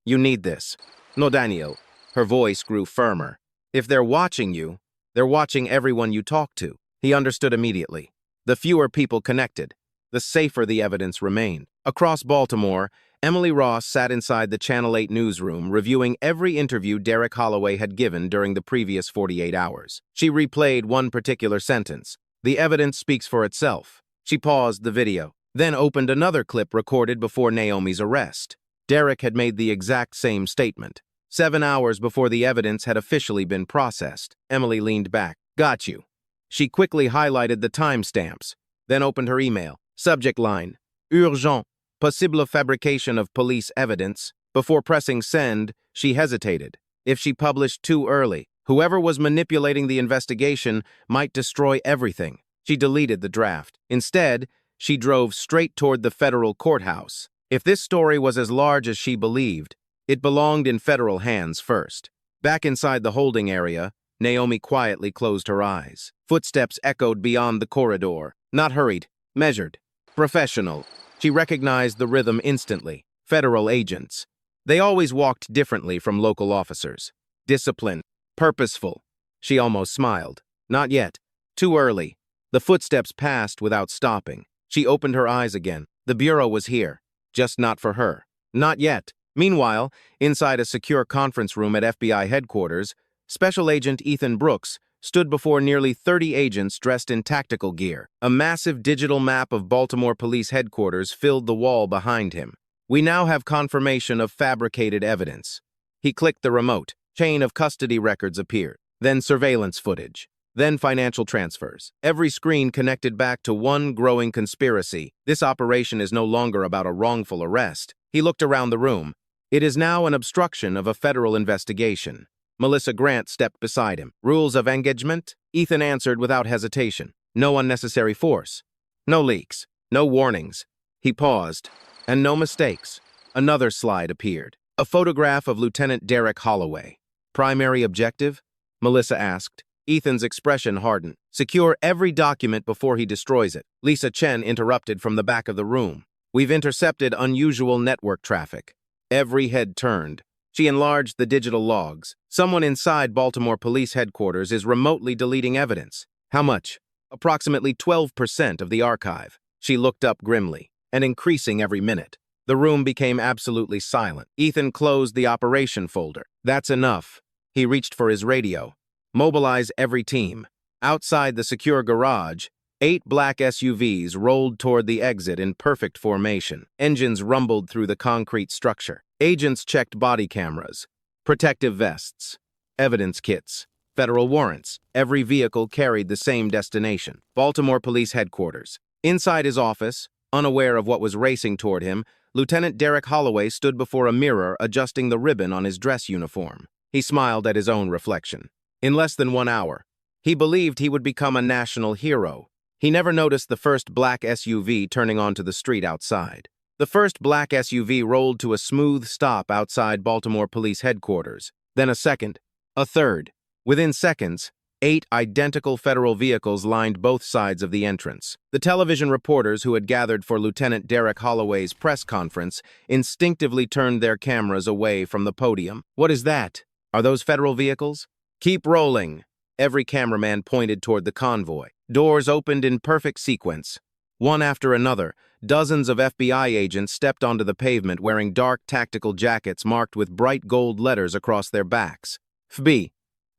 [SPEAKER 1] You need this. No, Daniel. Her voice grew firmer. If they're watching you, they're watching everyone you talk to. He understood immediately. The fewer people connected, the safer the evidence remained. Across Baltimore, Emily Ross sat inside the Channel 8 newsroom reviewing every interview Derek Holloway had given during the previous 48 hours. She replayed one particular sentence. The evidence speaks for itself. She paused the video, then opened another clip recorded before Naomi's arrest. Derek had made the exact same statement. 7 hours before the evidence had officially been processed. Emily leaned back. Got you. She quickly highlighted the timestamps, then opened her email. Subject line, Urgent, possible fabrication of police evidence. Before pressing send, she hesitated. If she published too early, whoever was manipulating the investigation might destroy everything. She deleted the draft. Instead, she drove straight toward the federal courthouse. If this story was as large as she believed, it belonged in federal hands first. Back inside the holding area, Naomi quietly closed her eyes. Footsteps echoed beyond the corridor. Not hurried, measured, professional. She recognized the rhythm instantly. Federal agents. They always walked differently from local officers. Disciplined, purposeful. She almost smiled. Not yet. Too early. The footsteps passed without stopping. She opened her eyes again. The bureau was here. Just not for her. Not yet. Meanwhile, inside a secure conference room at FBI headquarters, Special Agent Ethan Brooks stood before nearly 30 agents dressed in tactical gear. A massive digital map of Baltimore Police Headquarters filled the wall behind him. We now have confirmation of fabricated evidence. He clicked the remote. Chain of custody records appeared. Then surveillance footage. Then financial transfers. Every screen connected back to one growing conspiracy. This operation is no longer about a wrongful arrest. He looked around the room. It is now an obstruction of a federal investigation. Melissa Grant stepped beside him. Rules of engagement? Ethan answered without hesitation. No unnecessary force. No leaks. No warnings. He paused. And no mistakes. Another slide appeared. A photograph of Lieutenant Derek Holloway. Primary objective? Melissa asked. Ethan's expression hardened. Secure every document before he destroys it. Lisa Chen interrupted from the back of the room. We've intercepted unusual network traffic. Every head turned. She enlarged the digital logs. Someone inside Baltimore Police Headquarters is remotely deleting evidence. How much? Approximately 12% of the archive. She looked up grimly, and increasing every minute. The room became absolutely silent. Ethan closed the operation folder. That's enough. He reached for his radio. Mobilize every team. Outside the secure garage, 8 black SUVs rolled toward the exit in perfect formation. Engines rumbled through the concrete structure. Agents checked body cameras, protective vests, evidence kits, federal warrants. Every vehicle carried the same destination, Baltimore Police Headquarters. Inside his office, unaware of what was racing toward him, Lieutenant Derek Holloway stood before a mirror adjusting the ribbon on his dress uniform. He smiled at his own reflection. In less than 1 hour, he believed he would become a national hero. He never noticed the first black SUV turning onto the street outside. The first black SUV rolled to a smooth stop outside Baltimore Police Headquarters. Then a second, A third. Within seconds, 8 identical federal vehicles lined both sides of the entrance. The television reporters who had gathered for Lieutenant Derek Holloway's press conference instinctively turned their cameras away from the podium. What is that? Are those federal vehicles? Keep rolling. Every cameraman pointed toward the convoy. Doors opened in perfect sequence. One after another, dozens of FBI agents stepped onto the pavement wearing dark tactical jackets marked with bright gold letters across their backs. FB.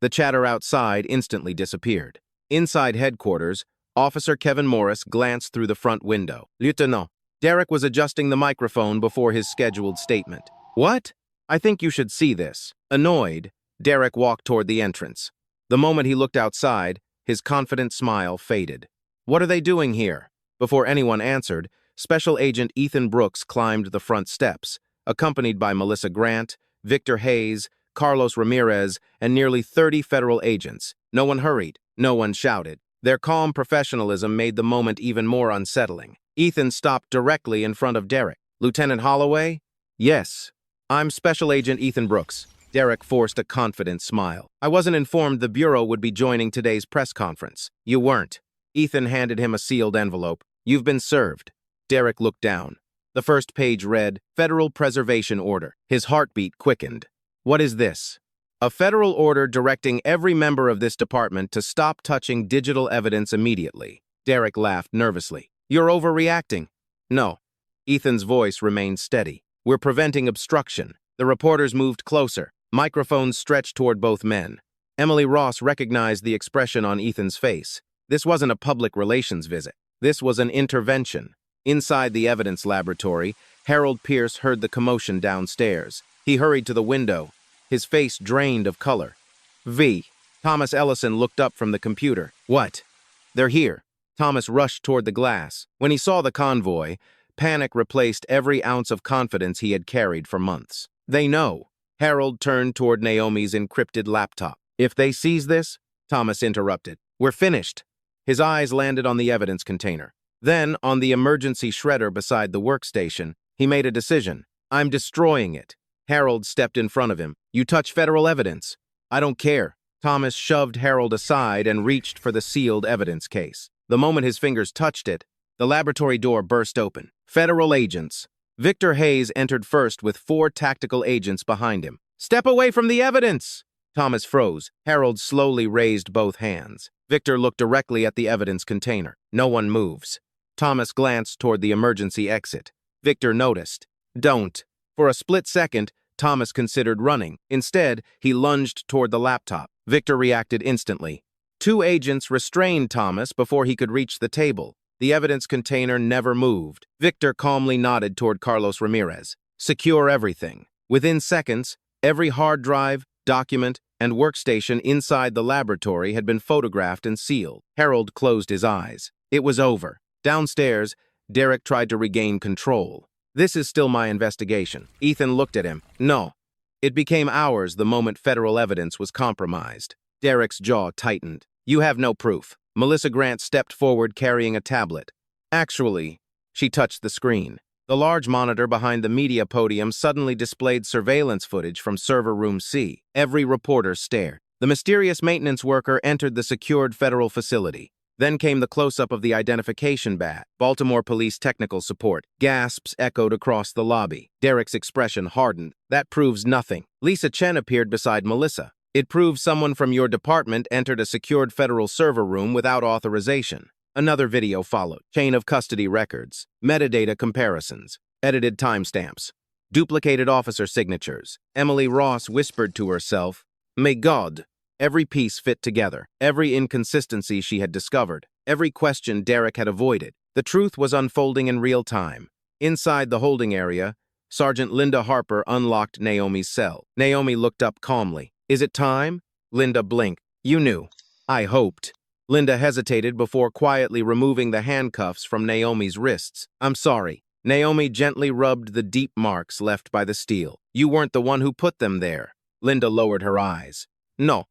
[SPEAKER 1] The chatter outside instantly disappeared. Inside headquarters, Officer Kevin Morris glanced through the front window. Lieutenant. Derek was adjusting the microphone before his scheduled statement. What? I think you should see this. Annoyed, Derek walked toward the entrance. The moment he looked outside, his confident smile faded. What are they doing here? Before anyone answered, Special Agent Ethan Brooks climbed the front steps, accompanied by Melissa Grant, Victor Hayes, Carlos Ramirez, and nearly 30 federal agents. No one hurried, no one shouted. Their calm professionalism made the moment even more unsettling. Ethan stopped directly in front of Derek. Lieutenant Holloway? Yes. I'm Special Agent Ethan Brooks. Derek forced a confident smile. I wasn't informed the Bureau would be joining today's press conference. You weren't. Ethan handed him a sealed envelope. You've been served. Derek looked down. The first page read, Federal Preservation Order. His heartbeat quickened. What is this? A federal order directing every member of this department to stop touching digital evidence immediately. Derek laughed nervously. You're overreacting. No. Ethan's voice remained steady. We're preventing obstruction. The reporters moved closer. Microphones stretched toward both men. Emily Ross recognized the expression on Ethan's face. This wasn't a public relations visit. This was an intervention. Inside the evidence laboratory, Harold Pierce heard the commotion downstairs. He hurried to the window, his face drained of color. V. Thomas Ellison looked up from the computer. What? They're here. Thomas rushed toward the glass. When he saw the convoy, panic replaced every ounce of confidence he had carried for months. They know. Harold turned toward Naomi's encrypted laptop. If they seize this, Thomas interrupted. We're finished. His eyes landed on the evidence container. Then, on the emergency shredder beside the workstation, he made a decision. I'm destroying it. Harold stepped in front of him. You touch federal evidence. I don't care. Thomas shoved Harold aside and reached for the sealed evidence case. The moment his fingers touched it, the laboratory door burst open. Federal agents. Victor Hayes entered first with 4 tactical agents behind him. Step away from the evidence! Thomas froze. Harold slowly raised both hands. Victor looked directly at the evidence container. No one moves. Thomas glanced toward the emergency exit. Victor noticed. Don't. For a split second, Thomas considered running. Instead, he lunged toward the laptop. Victor reacted instantly. 2 agents restrained Thomas before he could reach the table. The evidence container never moved. Victor calmly nodded toward Carlos Ramirez. Secure everything. Within seconds, every hard drive, document, and workstation inside the laboratory had been photographed and sealed. Harold closed his eyes. It was over. Downstairs, Derek tried to regain control. This is still my investigation. Ethan looked at him. No. It became ours the moment federal evidence was compromised. Derek's jaw tightened. You have no proof. Melissa Grant stepped forward carrying a tablet. Actually, she touched the screen. The large monitor behind the media podium suddenly displayed surveillance footage from server room C. Every reporter stared. The mysterious maintenance worker entered the secured federal facility. Then came the close-up of the identification badge. Baltimore Police Technical Support. Gasps echoed across the lobby. Derek's expression hardened. That proves nothing. Lisa Chen appeared beside Melissa. It proves someone from your department entered a secured federal server room without authorization. Another video followed. Chain of custody records. Metadata comparisons. Edited timestamps. Duplicated officer signatures. Emily Ross whispered to herself, May God. Every piece fit together, every inconsistency she had discovered, every question Derek had avoided. The truth was unfolding in real time. Inside the holding area, Sergeant Linda Harper unlocked Naomi's cell. Naomi looked up calmly. Is it time? Linda blinked. You knew. I hoped. Linda hesitated before quietly removing the handcuffs from Naomi's wrists. I'm sorry. Naomi gently rubbed the deep marks left by the steel. You weren't the one who put them there. Linda lowered her eyes. No.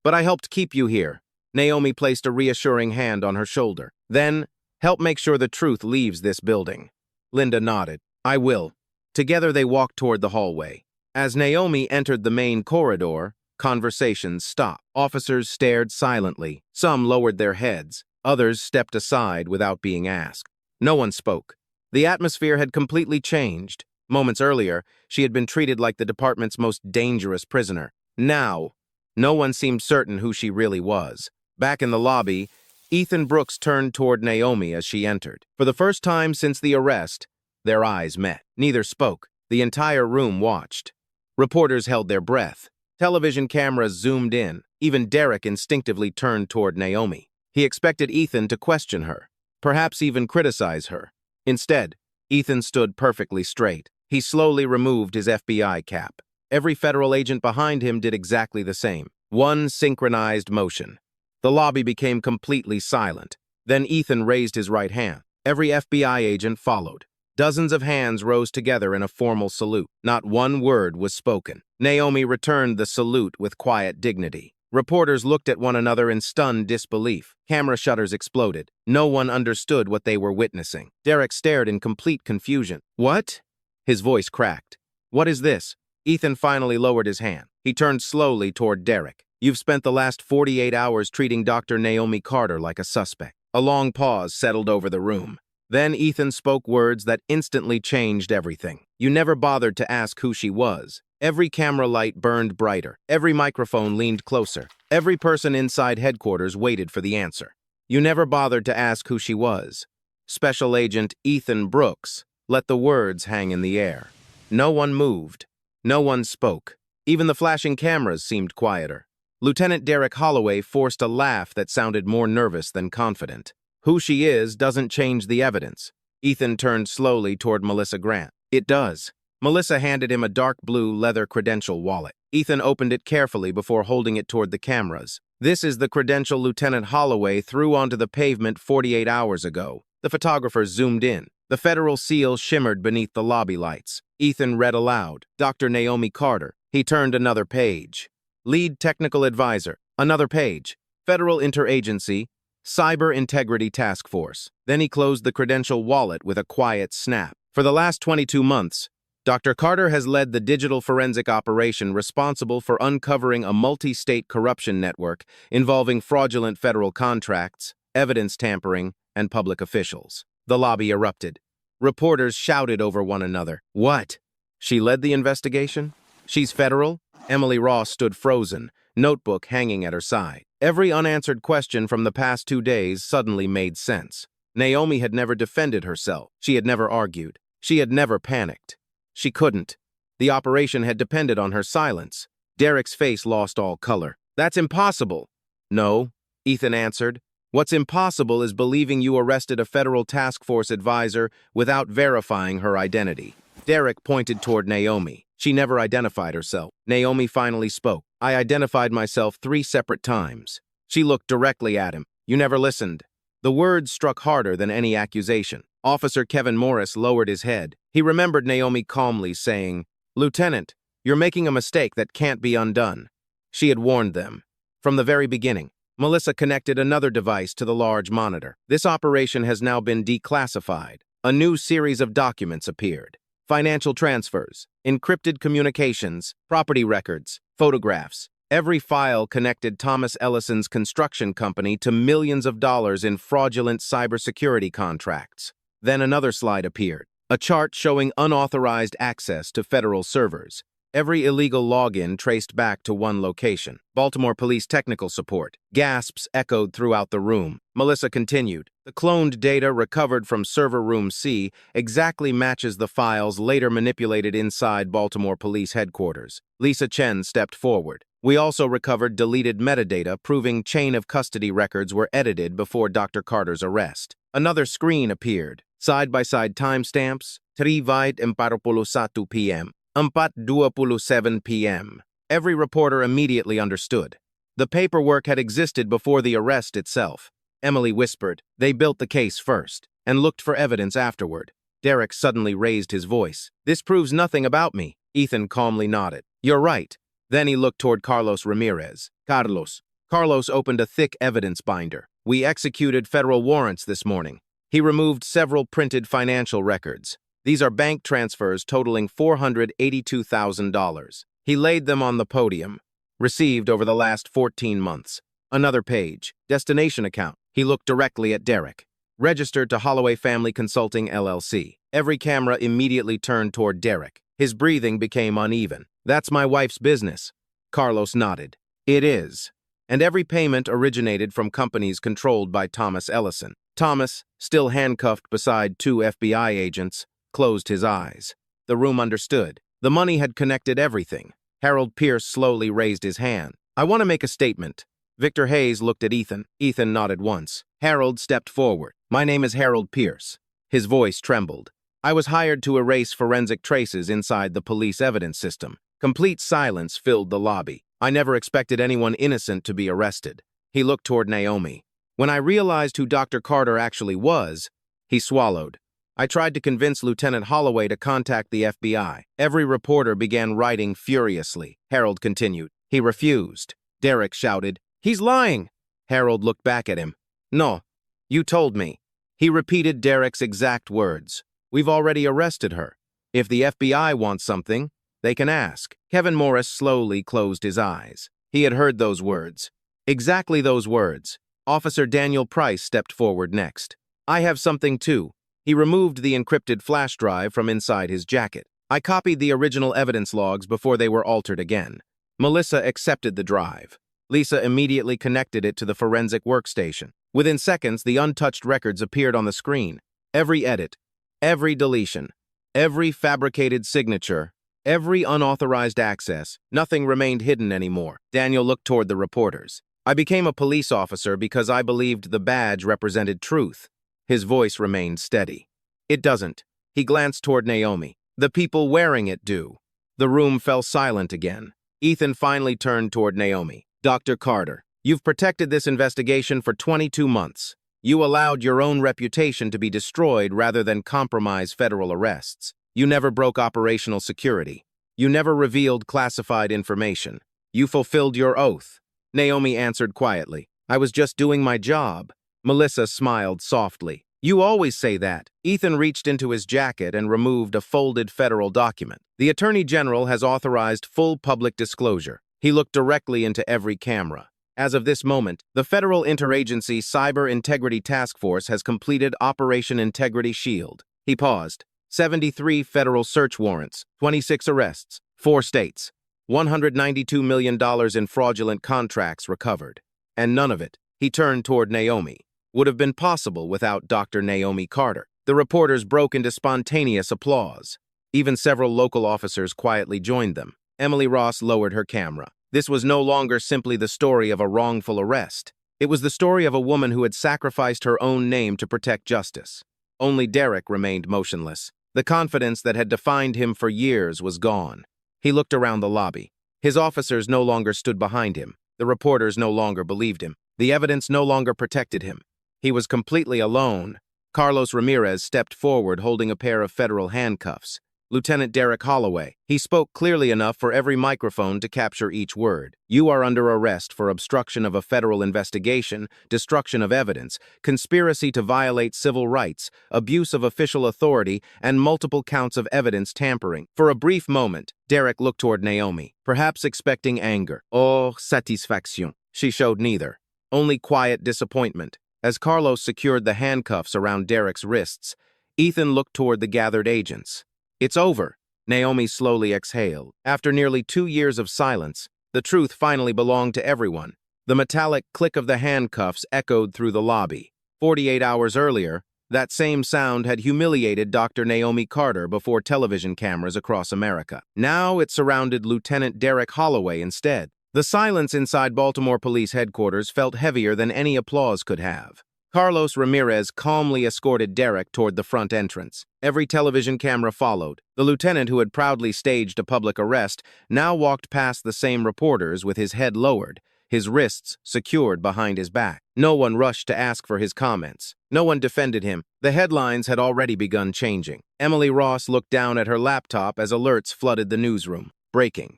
[SPEAKER 1] But I helped keep you here. Naomi placed a reassuring hand on her shoulder. Then, help make sure the truth leaves this building. Linda nodded. I will. Together they walked toward the hallway. As Naomi entered the main corridor, Conversations stopped. Officers stared silently. Some lowered their heads. Others stepped aside without being asked. No one spoke. The atmosphere had completely changed. Moments earlier, she had been treated like the department's most dangerous prisoner. Now, no one seemed certain who she really was. Back in the lobby, Ethan Brooks turned toward Naomi as she entered. For the first time since the arrest, their eyes met. Neither spoke. The entire room watched. Reporters held their breath. Television cameras zoomed in. Even Derek instinctively turned toward Naomi. He expected Ethan to question her, perhaps even criticize her. Instead, Ethan stood perfectly straight. He slowly removed his FBI cap. Every federal agent behind him did exactly the same. One synchronized motion. The lobby became completely silent. Then Ethan raised his right hand. Every FBI agent followed. Dozens of hands rose together in a formal salute. Not one word was spoken. Naomi returned the salute with quiet dignity. Reporters looked at one another in stunned disbelief. Camera shutters exploded. No one understood what they were witnessing. Derek stared in complete confusion. "What?" His voice cracked. "What is this?" Ethan finally lowered his hand. He turned slowly toward Derek. "You've spent the last 48 hours treating Dr. Naomi Carter like a suspect." A long pause settled over the room. Then Ethan spoke words that instantly changed everything. "You never bothered to ask who she was." Every camera light burned brighter. Every microphone leaned closer. Every person inside headquarters waited for the answer. "You never bothered to ask who she was." Special Agent Ethan Brooks let the words hang in the air. No one moved. No one spoke. Even the flashing cameras seemed quieter. Lieutenant Derek Holloway forced a laugh that sounded more nervous than confident. "Who she is doesn't change the evidence." Ethan turned slowly toward Melissa Grant. "It does." Melissa handed him a dark blue leather credential wallet. Ethan opened it carefully before holding it toward the cameras. "This is the credential Lieutenant Holloway threw onto the pavement 48 hours ago." The photographers zoomed in. The federal seal shimmered beneath the lobby lights. Ethan read aloud, "Dr. Naomi Carter." He turned another page. "Lead Technical Advisor." Another page. "Federal Interagency, Cyber Integrity Task Force." Then he closed the credential wallet with a quiet snap. "For the last 22 months, Dr. Carter has led the digital forensic operation responsible for uncovering a multi-state corruption network involving fraudulent federal contracts, evidence tampering, and public officials." The lobby erupted. Reporters shouted over one another. "What? She led the investigation? She's federal?" Emily Ross stood frozen, notebook hanging at her side. Every unanswered question from the past 2 days suddenly made sense. Naomi had never defended herself. She had never argued. She had never panicked. She couldn't. The operation had depended on her silence. Derek's face lost all color. "That's impossible." "No," Ethan answered. "What's impossible is believing you arrested a federal task force advisor without verifying her identity." Derek pointed toward Naomi. She never identified herself. Naomi finally spoke. "I identified myself 3 separate times." She looked directly at him. "You never listened." The words struck harder than any accusation. Officer Kevin Morris lowered his head. He remembered Naomi calmly saying, "Lieutenant, you're making a mistake that can't be undone." She had warned them. From the very beginning, Melissa connected another device to the large monitor. This operation has now been declassified. A new series of documents appeared. Financial transfers, encrypted communications, property records, photographs. Every file connected Thomas Ellison's construction company to millions of dollars in fraudulent cybersecurity contracts. Then another slide appeared, a chart showing unauthorized access to federal servers. Every illegal login traced back to one location. Baltimore Police Technical Support. Gasps echoed throughout the room. Melissa continued. "The cloned data recovered from server room C exactly matches the files later manipulated inside Baltimore Police Headquarters." Lisa Chen stepped forward. "We also recovered deleted metadata proving chain of custody records were edited before Dr. Carter's arrest." Another screen appeared. Side-by-side timestamps, 3:41 p.m., 4:27 p.m. Every reporter immediately understood. The paperwork had existed before the arrest itself. Emily whispered, "They built the case first, and looked for evidence afterward." Derek suddenly raised his voice. "This proves nothing about me." Ethan calmly nodded. "You're right." Then he looked toward Carlos Ramirez. "Carlos." Carlos opened a thick evidence binder. "We executed federal warrants this morning." He removed several printed financial records. "These are bank transfers totaling $482,000. He laid them on the podium. Received over the last 14 months. Another page. Destination account. He looked directly at Derek. Registered to Holloway Family Consulting, LLC. Every camera immediately turned toward Derek. His breathing became uneven. That's my wife's business. Carlos nodded. It is. And every payment originated from companies controlled by Thomas Ellison. Thomas, still handcuffed beside 2 FBI agents, closed his eyes. The room understood. The money had connected everything. Harold Pierce slowly raised his hand. I want to make a statement. Victor Hayes looked at Ethan. Ethan nodded once. Harold stepped forward. My name is Harold Pierce. His voice trembled. I was hired to erase forensic traces inside the police evidence system. Complete silence filled the lobby. I never expected anyone innocent to be arrested. He looked toward Naomi. When I realized who Dr. Carter actually was, he swallowed. I tried to convince Lieutenant Holloway to contact the FBI. Every reporter began writing furiously. Harold continued. He refused. Derek shouted, "He's lying!" Harold looked back at him. No, you told me. He repeated Derek's exact words. We've already arrested her. If the FBI wants something, they can ask. Kevin Morris slowly closed his eyes. He had heard those words. Exactly those words. Officer Daniel Price stepped forward next. I have something too. He removed the encrypted flash drive from inside his jacket. I copied the original evidence logs before they were altered again. Melissa accepted the drive. Lisa immediately connected it to the forensic workstation. Within seconds, the untouched records appeared on the screen. Every edit, every deletion, every fabricated signature, every unauthorized access, nothing remained hidden anymore. Daniel looked toward the reporters. I became a police officer because I believed the badge represented truth. His voice remained steady. It doesn't. He glanced toward Naomi. The people wearing it do. The room fell silent again. Ethan finally turned toward Naomi. Dr. Carter, you've protected this investigation for 22 months. You allowed your own reputation to be destroyed rather than compromise federal arrests. You never broke operational security. You never revealed classified information. You fulfilled your oath. Naomi answered quietly. I was just doing my job. Melissa smiled softly. You always say that. Ethan reached into his jacket and removed a folded federal document. The Attorney General has authorized full public disclosure. He looked directly into every camera. As of this moment, the Federal Interagency Cyber Integrity Task Force has completed Operation Integrity Shield. He paused. 73 federal search warrants, 26 arrests, 4 states, $192 million in fraudulent contracts recovered. And none of it, he turned toward Naomi, would have been possible without Dr. Naomi Carter. The reporters broke into spontaneous applause. Even several local officers quietly joined them. Emily Ross lowered her camera. This was no longer simply the story of a wrongful arrest. It was the story of a woman who had sacrificed her own name to protect justice. Only Derek remained motionless. The confidence that had defined him for years was gone. He looked around the lobby. His officers no longer stood behind him. The reporters no longer believed him. The evidence no longer protected him. He was completely alone. Carlos Ramirez stepped forward holding a pair of federal handcuffs. Lieutenant Derek Holloway. He spoke clearly enough for every microphone to capture each word. You are under arrest for obstruction of a federal investigation, destruction of evidence, conspiracy to violate civil rights, abuse of official authority, and multiple counts of evidence tampering. For a brief moment, Derek looked toward Naomi, perhaps expecting anger. Or satisfaction. She showed neither. Only quiet disappointment. As Carlos secured the handcuffs around Derek's wrists, Ethan looked toward the gathered agents. It's over, Naomi slowly exhaled. After nearly 2 years of silence, the truth finally belonged to everyone. The metallic click of the handcuffs echoed through the lobby. 48 hours earlier, that same sound had humiliated Dr. Naomi Carter before television cameras across America. Now it surrounded Lieutenant Derek Holloway instead. The silence inside Baltimore Police Headquarters felt heavier than any applause could have. Carlos Ramirez calmly escorted Derek toward the front entrance. Every television camera followed. The lieutenant who had proudly staged a public arrest now walked past the same reporters with his head lowered, his wrists secured behind his back. No one rushed to ask for his comments. No one defended him. The headlines had already begun changing. Emily Ross looked down at her laptop as alerts flooded the newsroom. Breaking.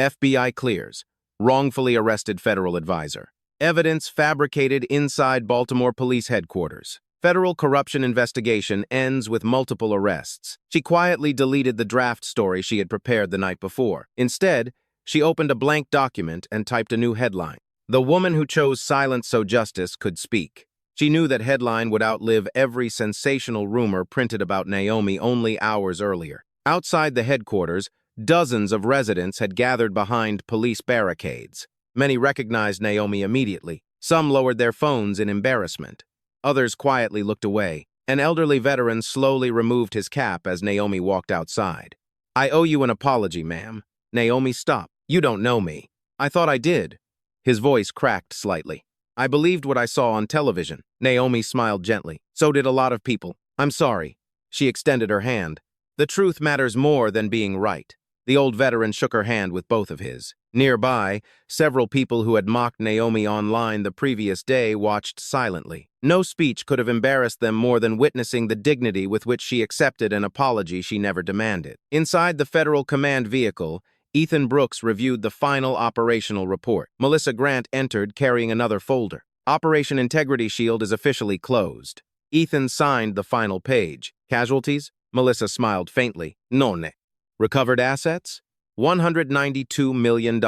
[SPEAKER 1] FBI clears. Wrongfully arrested federal advisor. Evidence fabricated inside Baltimore Police Headquarters. Federal corruption investigation ends with multiple arrests. She quietly deleted the draft story she had prepared the night before. Instead, She opened a blank document and typed a new headline. The woman who chose silence so justice could speak. She knew that headline would outlive every sensational rumor printed about Naomi only hours earlier. Outside the headquarters, dozens of residents had gathered behind police barricades. Many recognized Naomi immediately. Some lowered their phones in embarrassment. Others quietly looked away. An elderly veteran slowly removed his cap as Naomi walked outside. "I owe you an apology, ma'am." Naomi stopped. "You don't know me." "I thought I did." His voice cracked slightly. "I believed what I saw on television." Naomi smiled gently. "So did a lot of people. I'm sorry." She extended her hand. "The truth matters more than being right." The old veteran shook her hand with both of his. Nearby, several people who had mocked Naomi online the previous day watched silently. No speech could have embarrassed them more than witnessing the dignity with which she accepted an apology she never demanded. Inside the Federal Command vehicle, Ethan Brooks reviewed the final operational report. Melissa Grant entered carrying another folder. Operation Integrity Shield is officially closed. Ethan signed the final page. Casualties? Melissa smiled faintly. None. Recovered assets? $192 million.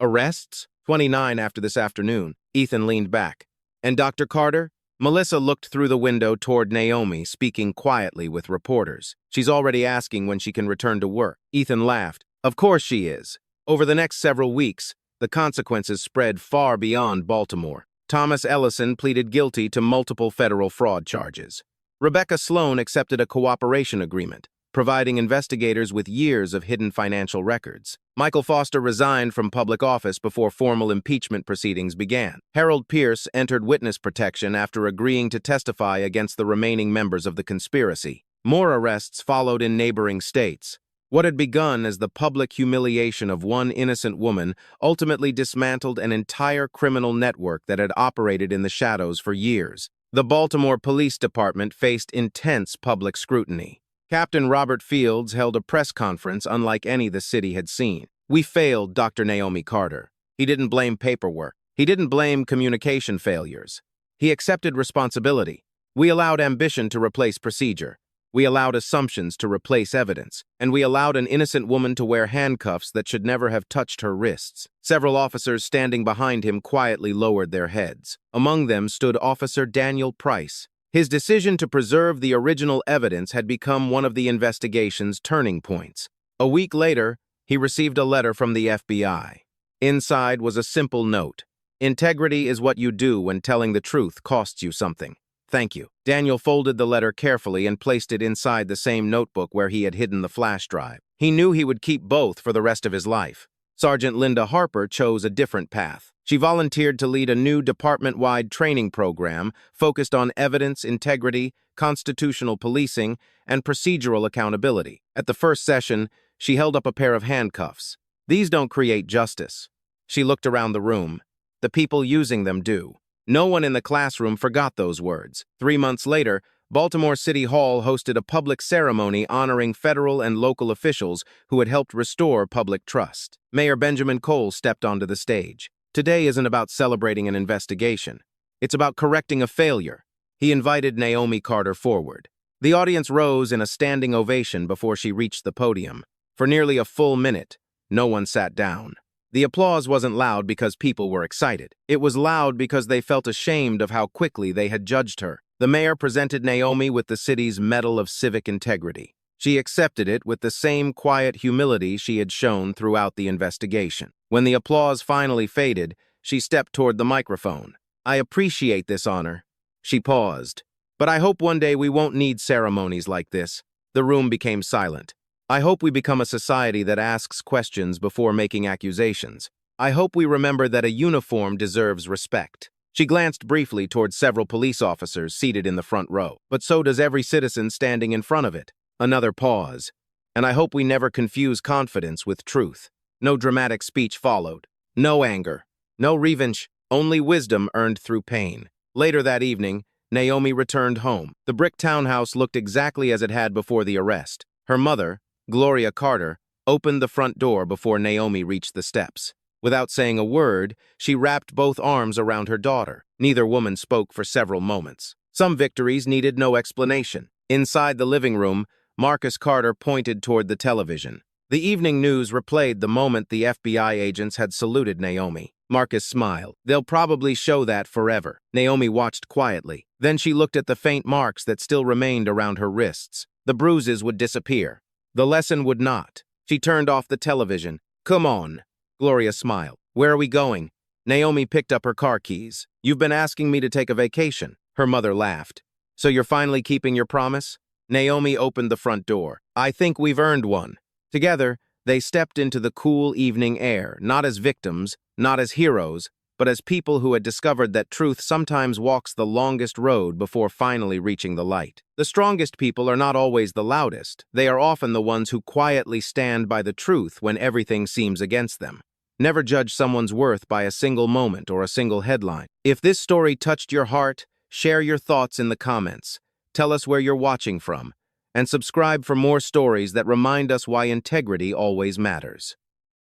[SPEAKER 1] Arrests? 29 after this afternoon. Ethan leaned back. And Dr. Carter? Melissa looked through the window toward Naomi, speaking quietly with reporters. She's already asking when she can return to work. Ethan laughed. Of course she is. Over the next several weeks, the consequences spread far beyond Baltimore. Thomas Ellison pleaded guilty to multiple federal fraud charges. Rebecca Sloan accepted a cooperation agreement, providing investigators with years of hidden financial records. Michael Foster resigned from public office before formal impeachment proceedings began. Harold Pierce entered witness protection after agreeing to testify against the remaining members of the conspiracy. More arrests followed in neighboring states. What had begun as the public humiliation of one innocent woman ultimately dismantled an entire criminal network that had operated in the shadows for years. The Baltimore Police Department faced intense public scrutiny. Captain Robert Fields held a press conference unlike any the city had seen. "We failed Dr. Naomi Carter." He didn't blame paperwork. He didn't blame communication failures. He accepted responsibility. "We allowed ambition to replace procedure. We allowed assumptions to replace evidence, and we allowed an innocent woman to wear handcuffs that should never have touched her wrists." Several officers standing behind him quietly lowered their heads. Among them stood Officer Daniel Price. His decision to preserve the original evidence had become one of the investigation's turning points. A week later, he received a letter from the FBI. Inside was a simple note. "Integrity is what you do when telling the truth costs you something. Thank you." Daniel folded the letter carefully and placed it inside the same notebook where he had hidden the flash drive. He knew he would keep both for the rest of his life. Sergeant Linda Harper chose a different path. She volunteered to lead a new department-wide training program focused on evidence, integrity, constitutional policing, and procedural accountability. At the first session, she held up a pair of handcuffs. "These don't create justice." She looked around the room. "The people using them do." No one in the classroom forgot those words. 3 months later, Baltimore City Hall hosted a public ceremony honoring federal and local officials who had helped restore public trust. Mayor Benjamin Cole stepped onto the stage. "Today isn't about celebrating an investigation. It's about correcting a failure." He invited Naomi Carter forward. The audience rose in a standing ovation before she reached the podium. For nearly a full minute, no one sat down. The applause wasn't loud because people were excited. It was loud because they felt ashamed of how quickly they had judged her. The mayor presented Naomi with the city's Medal of Civic Integrity. She accepted it with the same quiet humility she had shown throughout the investigation. When the applause finally faded, she stepped toward the microphone. "I appreciate this honor." She paused. "But I hope one day we won't need ceremonies like this." The room became silent. "I hope we become a society that asks questions before making accusations. I hope we remember that a uniform deserves respect." She glanced briefly toward several police officers seated in the front row. "But so does every citizen standing in front of it." Another pause. "And I hope we never confuse confidence with truth." No dramatic speech followed. No anger. No revenge. Only wisdom earned through pain. Later that evening, Naomi returned home. The brick townhouse looked exactly as it had before the arrest. Her mother, Gloria Carter, opened the front door before Naomi reached the steps. Without saying a word, she wrapped both arms around her daughter. Neither woman spoke for several moments. Some victories needed no explanation. Inside the living room, Marcus Carter pointed toward the television. The evening news replayed the moment the FBI agents had saluted Naomi. Marcus smiled. They'll probably show that forever. Naomi watched quietly. Then she looked at the faint marks that still remained around her wrists. The bruises would disappear. The lesson would not. She turned off the television. Come on. Gloria smiled. Where are we going? Naomi picked up her car keys. You've been asking me to take a vacation. Her mother laughed. So you're finally keeping your promise? Naomi opened the front door. I think we've earned one. Together, they stepped into the cool evening air, not as victims, not as heroes, but as people who had discovered that truth sometimes walks the longest road before finally reaching the light. The strongest people are not always the loudest. They are often the ones who quietly stand by the truth when everything seems against them. Never judge someone's worth by a single moment or a single headline. If this story touched your heart, share your thoughts in the comments. Tell us where you're watching from. And subscribe for more stories that remind us why integrity always matters.